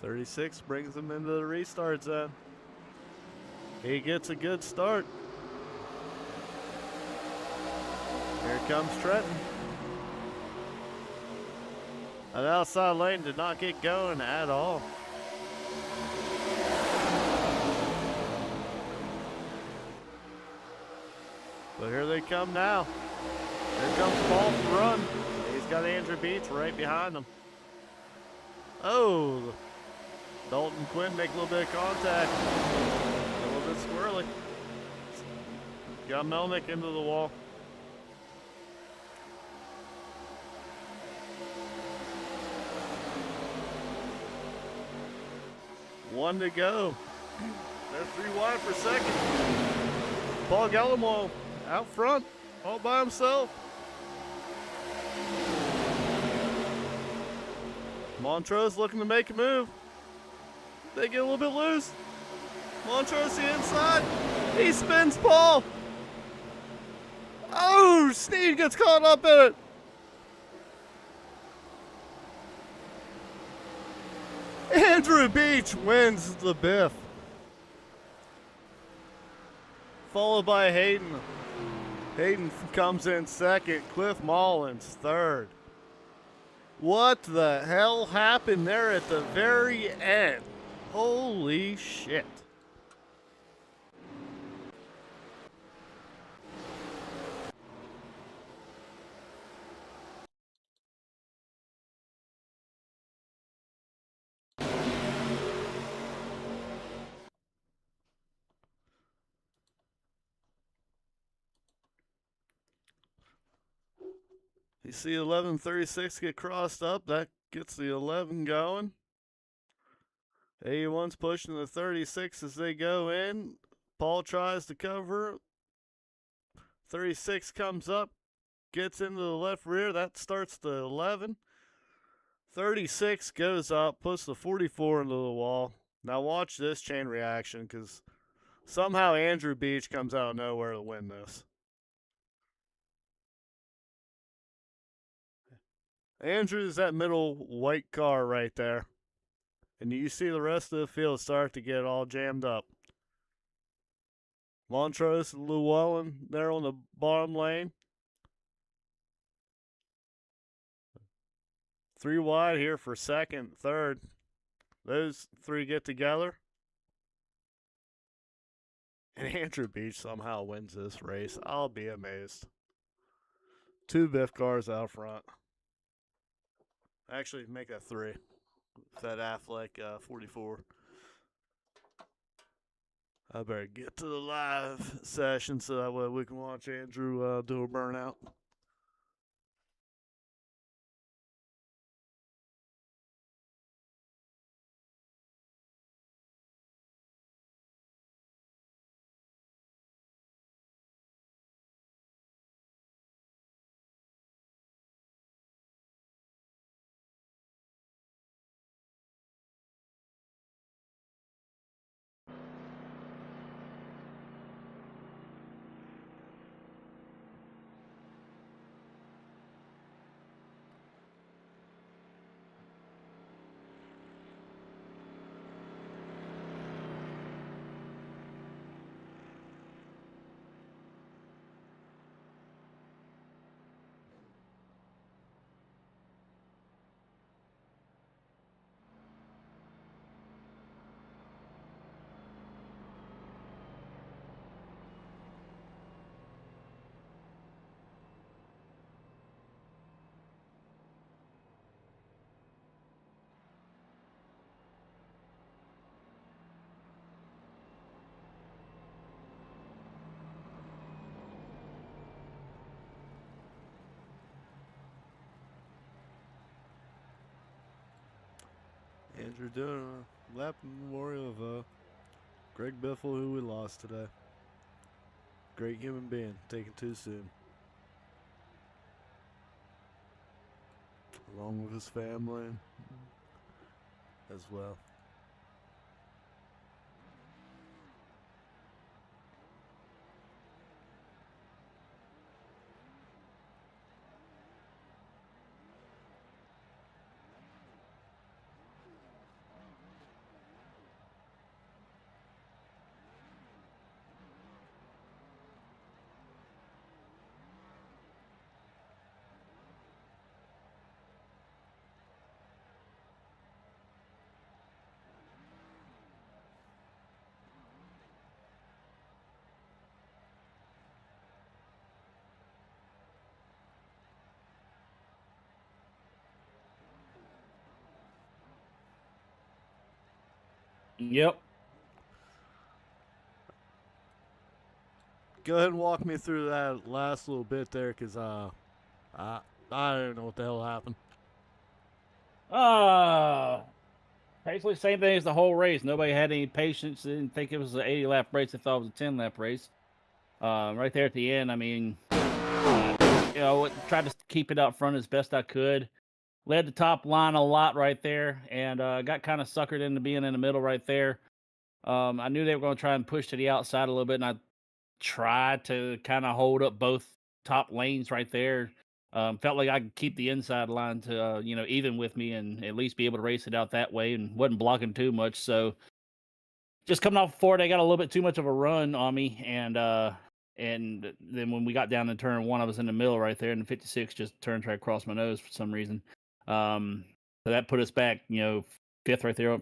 .36 brings them into the restart zone. He gets a good start. Here comes Trenton. An outside lane did not get going at all. But here they come now. Here comes Paul to run. He's got Andrew Beach right behind him. Oh, Dalton Quinn make a little bit of contact. A little bit squirrely. Got Melnick into the wall. One to go. They're 3 wide for second. Paul Gallimore out front, all by himself. Montrose looking to make a move. They get a little bit loose. Montrose the inside. He spins Paul. Oh, Sneed gets caught up in it. Andrew Beach wins the Biff. Followed by Hayden. Hayden comes in second. Cliff Mullins third. What the hell happened there at the very end? Holy shit. You see 11:36 get crossed up. That gets the 11 going. 81's pushing the 36 as they go in. Paul tries to cover. 36 comes up, gets into the left rear. That starts the 11. 36 goes up, puts the 44 into the wall. Now watch this chain reaction because somehow Andrew Beach comes out of nowhere to win this. Andrew's that middle white car right there. And you see the rest of the field start to get all jammed up. Montrose and Llewellyn there on the bottom lane. 3 wide here for second, third. Those 3 get together. And Andrew Beach somehow wins this race. I'll be amazed. 2 Biff cars out front. Actually, make that 3. That Affleck 44. I better get to the live session so that way we can watch Andrew do a burnout. Andrew doing a lap memorial of Greg Biffle, who we lost today. Great human being, taken too soon. Along with his family as well. Yep. Go ahead and walk me through that last little bit there, cause I don't know what the hell happened. Basically same thing as the whole race. Nobody had any patience. They didn't think it was an 80 lap race. They thought it was a 10 lap race. Right there at the end, I mean, tried to keep it out front as best I could. Led the top line a lot right there, and got kind of suckered into being in the middle right there. I knew they were going to try and push to the outside a little bit, and I tried to kind of hold up both top lanes right there. Felt like I could keep the inside line to even with me and at least be able to race it out that way, and wasn't blocking too much. So just coming off forward, I got a little bit too much of a run on me, and then when we got down to turn one, I was in the middle right there, and the 56 just turned right across my nose for some reason. So that put us back, fifth right there,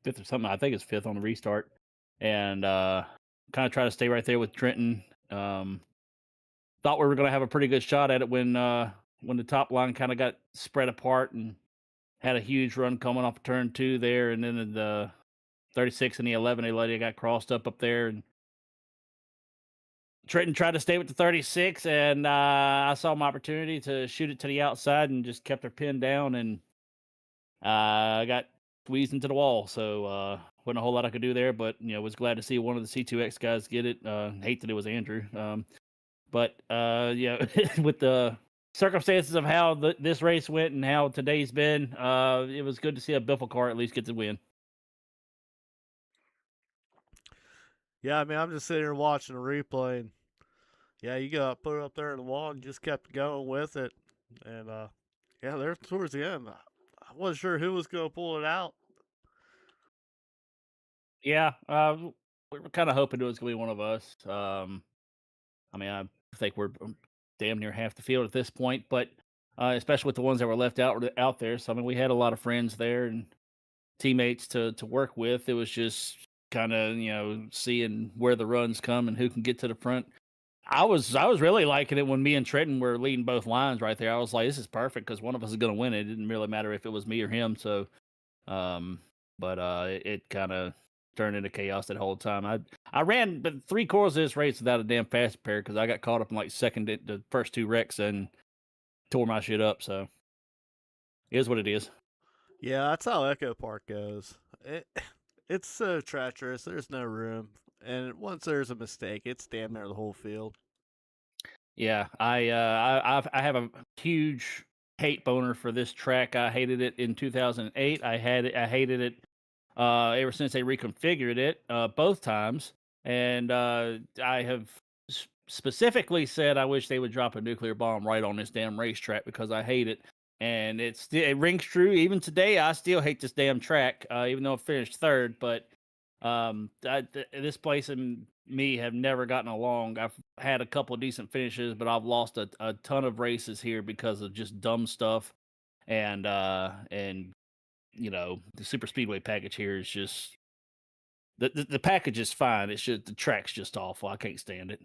fifth or something. I think it's fifth on the restart, and kind of try to stay right there with Trenton. Thought we were going to have a pretty good shot at it when the top line kind of got spread apart and had a huge run coming off turn two there, and then the 36 and the 11, they got crossed up there, and Trenton tried to stay with the 36, and I saw my opportunity to shoot it to the outside and just kept her pinned down, and I got squeezed into the wall. So wasn't a whole lot I could do there, but was glad to see one of the C2X guys get it. Hate that it was Andrew, but with the circumstances of how this race went and how today's been, it was good to see a Biffle car at least get the win. Yeah, I mean, I'm just sitting here watching the replay, and yeah, you got put it up there in the wall and just kept going with it, and yeah, there towards the end, I wasn't sure who was gonna pull it out. Yeah, we were kind of hoping it was going to be one of us. I mean, I think we're damn near half the field at this point, but especially with the ones that were left out there. So I mean, we had a lot of friends there and teammates to work with. It was just kind of seeing where the runs come and who can get to the front. I was really liking it when me and Trenton were leading both lines right there. I was like, this is perfect because one of us is going to win it. It didn't really matter if it was me or him. So, but it kind of turned into chaos that whole time. I ran but 3/4 of this race without a damn fast pair because I got caught up in like second the first two wrecks and tore my shit up. So it is what it is. Yeah, that's how Echo Park goes. It's so treacherous. There's no room, and once there's a mistake, it's damn near the whole field. Yeah, I have a huge hate boner for this track. I hated it in 2008. I hated it ever since they reconfigured it both times, and I have specifically said I wish they would drop a nuclear bomb right on this damn racetrack because I hate it. And it rings true even today. I still hate this damn track, even though I finished third. But this place and me have never gotten along. I've had a couple of decent finishes, but I've lost a ton of races here because of just dumb stuff. And the super speedway package here is just the package is fine. It's just the track's just awful. I can't stand it.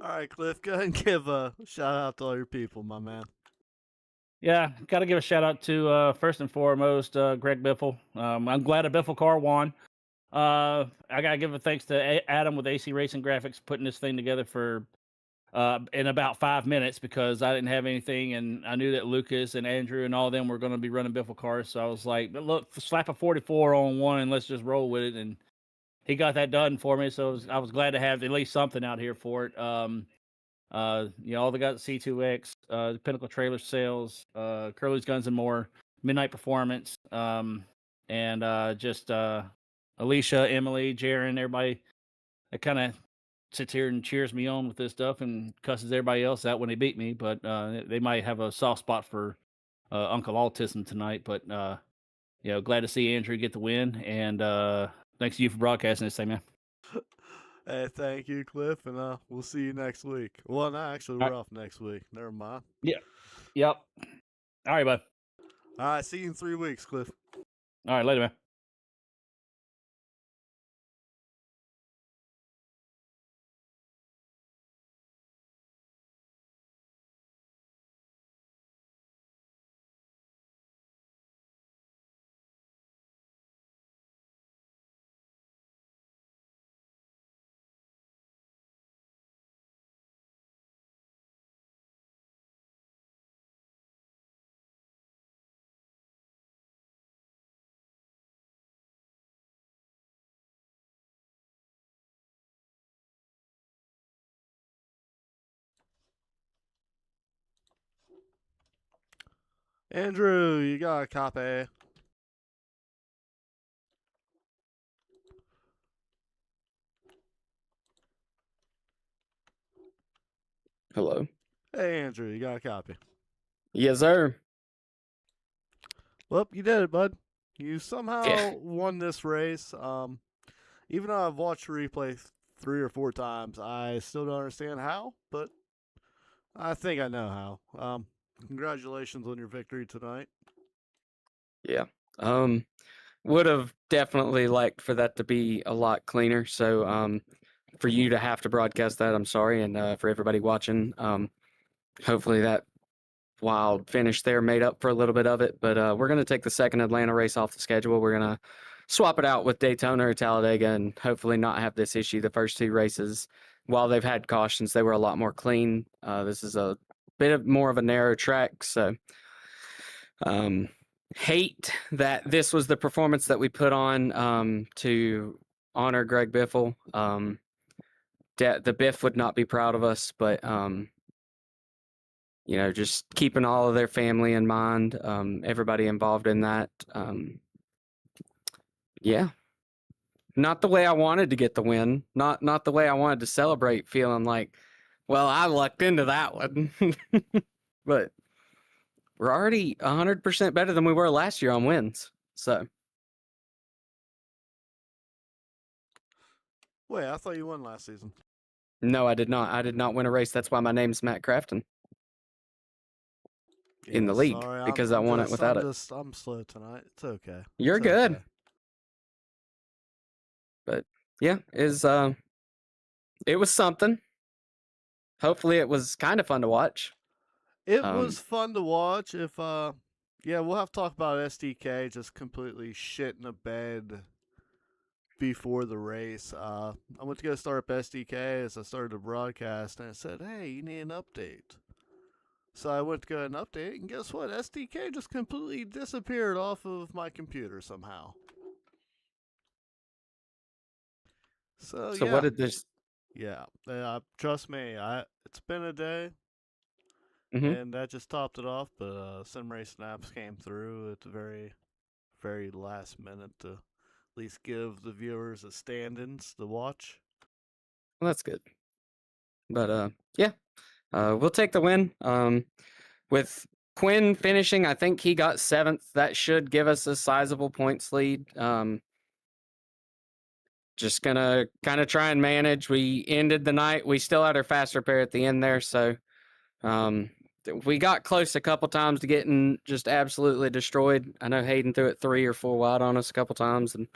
All right, Cliff, go ahead and give a shout out to all your people, my man. Yeah, got to give a shout out to first and foremost Greg Biffle. I'm glad a Biffle car won. I gotta give a thanks to Adam with AC Racing Graphics putting this thing together for in about 5 minutes because I didn't have anything, and I knew that Lucas and Andrew and all of them were going to be running Biffle cars. So I was like, look, slap a 44 on one and let's just roll with it. And he got that done for me. So I was glad to have at least something out here for it. All the guys at C2X, Pinnacle Trailer Sales, Curly's Guns and More, Midnight Performance, and just Alicia, Emily, Jaron, everybody that kind of sits here and cheers me on with this stuff and cusses everybody else out when they beat me. But they might have a soft spot for Uncle Autism tonight. But glad to see Andrew get the win, and thanks to you for broadcasting this thing, man. Hey, thank you, Cliff, and we'll see you next week. Well, no, actually, we're off next week. Never mind. Yeah. Yep. All right, bud. All right, see you in 3 weeks, Cliff. All right, later, man. Andrew, you got a copy? Hello. Hey, Andrew, you got a copy? Yes, sir. Well, you did it, bud. You Yeah. somehow won this race. Even though I've watched the replay 3 or 4 times, I still don't understand how, but I think I know how. Congratulations on your victory tonight. Yeah. Would have definitely liked for that to be a lot cleaner. So, for you to have to broadcast that, I'm sorry, and for everybody watching, hopefully that wild finish there made up for a little bit of it. But we're gonna take the second Atlanta race off the schedule. We're gonna swap it out with Daytona or Talladega, and hopefully not have this issue. The first 2 races, while they've had cautions, they were a lot more clean. This is a bit of more of a narrow track, so hate that this was the performance that we put on to honor Greg Biffle. The Biff would not be proud of us, but just keeping all of their family in mind, everybody involved in that. Yeah, not the way I wanted to get the win. Not the way I wanted to celebrate, feeling like, well, I lucked into that one. But we're already 100% better than we were last year on wins. So Wait, I thought you won last season. no, I did not. I did not win a race. That's why my name's Matt Crafton in the league, sorry, because I won it without it. I'm slow tonight. It's okay. You're It's good. okay. But yeah, it was something. Hopefully it was kind of fun to watch. It was fun to watch. Yeah, we'll have to talk about SDK just completely shit in the bed before the race. I went to go start up SDK as I started the broadcast, and it said, "Hey, you need an update." So I went to go and update, and guess what? SDK just completely disappeared off of my computer somehow. So So yeah, what did this? yeah. Trust me, it's been a day. Mhm. And that just topped it off, but Sim Race Snaps came through at the very, very last minute to at least give the viewers a stand-ins to watch. Well, that's good. But yeah, we'll take the win. With Quinn finishing, I think he got 7th. That should give us a sizable points lead. Just gonna kind of try and manage. We ended the night. We still had our fast repair at the end there, so we got close a couple times to getting just absolutely destroyed. I know Hayden threw it 3 or 4 wide on us a couple times, and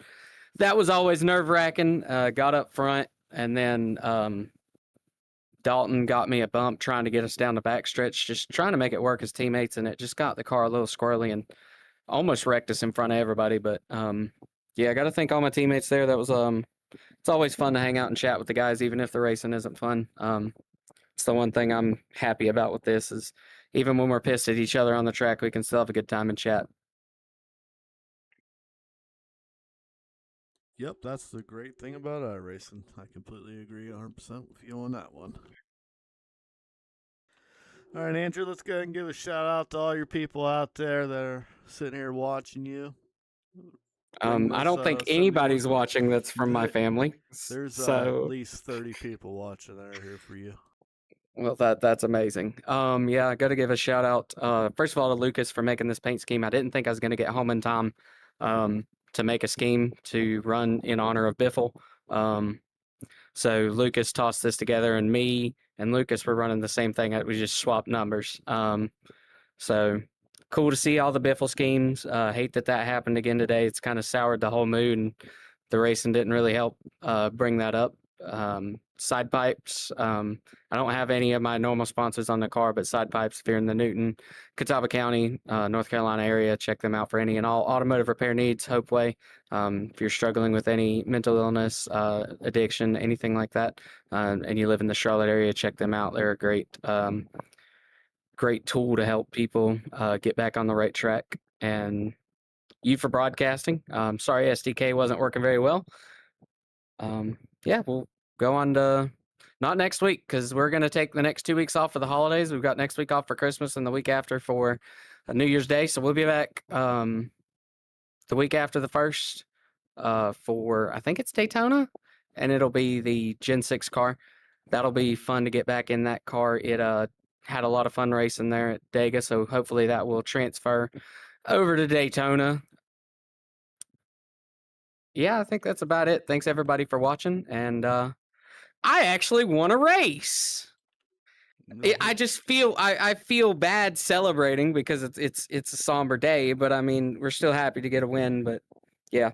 that was always nerve-wracking. Got up front, and then Dalton got me a bump trying to get us down the backstretch, just trying to make it work as teammates, and it just got the car a little squirrely and almost wrecked us in front of everybody. But yeah, I got to thank all my teammates there. That was it's always fun to hang out and chat with the guys, even if the racing isn't fun. It's the one thing I'm happy about with this is even when we're pissed at each other on the track, we can still have a good time and chat. Yep, that's the great thing about iRacing. I completely agree 100% with you on that one. All right, Andrew, let's go ahead and give a shout out to all your people out there that are sitting here watching you. I don't think anybody's watching that's from my family. There's so at least 30 people watching that are here for you. Well, that's amazing. Yeah, I got to give a shout out. First of all, to Lucas for making this paint scheme. I didn't think I was going to get home in time to make a scheme to run in honor of Biffle. So Lucas tossed this together, and me and Lucas were running the same thing. We just swapped numbers. So cool to see all the Biffle schemes. Hate that happened again today. It's kind of soured the whole mood, and the racing didn't really help bring that up. Side pipes. I don't have any of my normal sponsors on the car, but Side Pipes, if you're in the Newton, Catawba County, North Carolina area, check them out for any and all automotive repair needs. Hopeway, if you're struggling with any mental illness, addiction, anything like that, and you live in the Charlotte area, check them out. They're a great tool to help people get back on the right track. And you for broadcasting. Sorry SDK wasn't working very well. Yeah, we'll go on to not next week because we're going to take the next 2 weeks off for the holidays. We've got next week off for Christmas and the week after for New Year's Day. So we'll be back the week after the 1st for, I think it's Daytona, and it'll be the Gen 6 car. That'll be fun to get back in that car. It had a lot of fun racing there at Dega, so hopefully that will transfer over to Daytona. Yeah, I think that's about it. Thanks everybody for watching, and I actually won a race. I just feel I feel bad celebrating because it's a somber day, but I mean we're still happy to get a win. But yeah,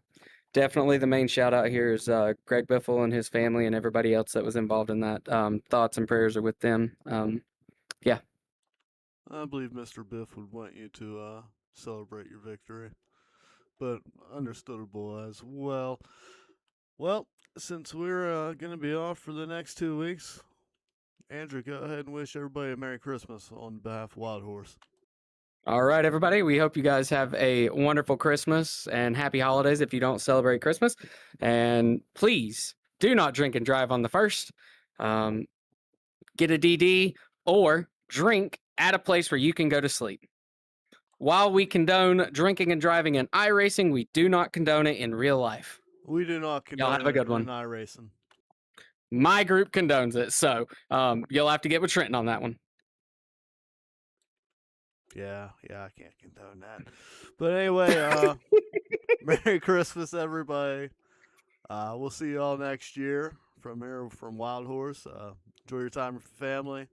definitely the main shout out here is Greg Biffle and his family and everybody else that was involved in that. Thoughts and prayers are with them. Yeah. I believe Mr. Biff would want you to celebrate your victory, but understandable as well. Well, since we're going to be off for the next 2 weeks, Andrew, go ahead and wish everybody a Merry Christmas on behalf of Wild Horse. All right, everybody. We hope you guys have a wonderful Christmas and happy holidays if you don't celebrate Christmas. And please do not drink and drive on the 1st. Get a DD or drink at a place where you can go to sleep. While we condone drinking and driving in iRacing, we do not condone it in real life. We do not condone have a good one. in iRacing. My group condones it, so you'll have to get with Trenton on that one. Yeah, I can't condone that. But anyway, Merry Christmas, everybody. We'll see you all next year from here from Wild Horse. Enjoy your time with your family.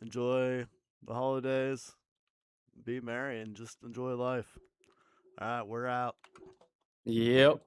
Enjoy the holidays. Be merry and just enjoy life. All right, we're out. Yep.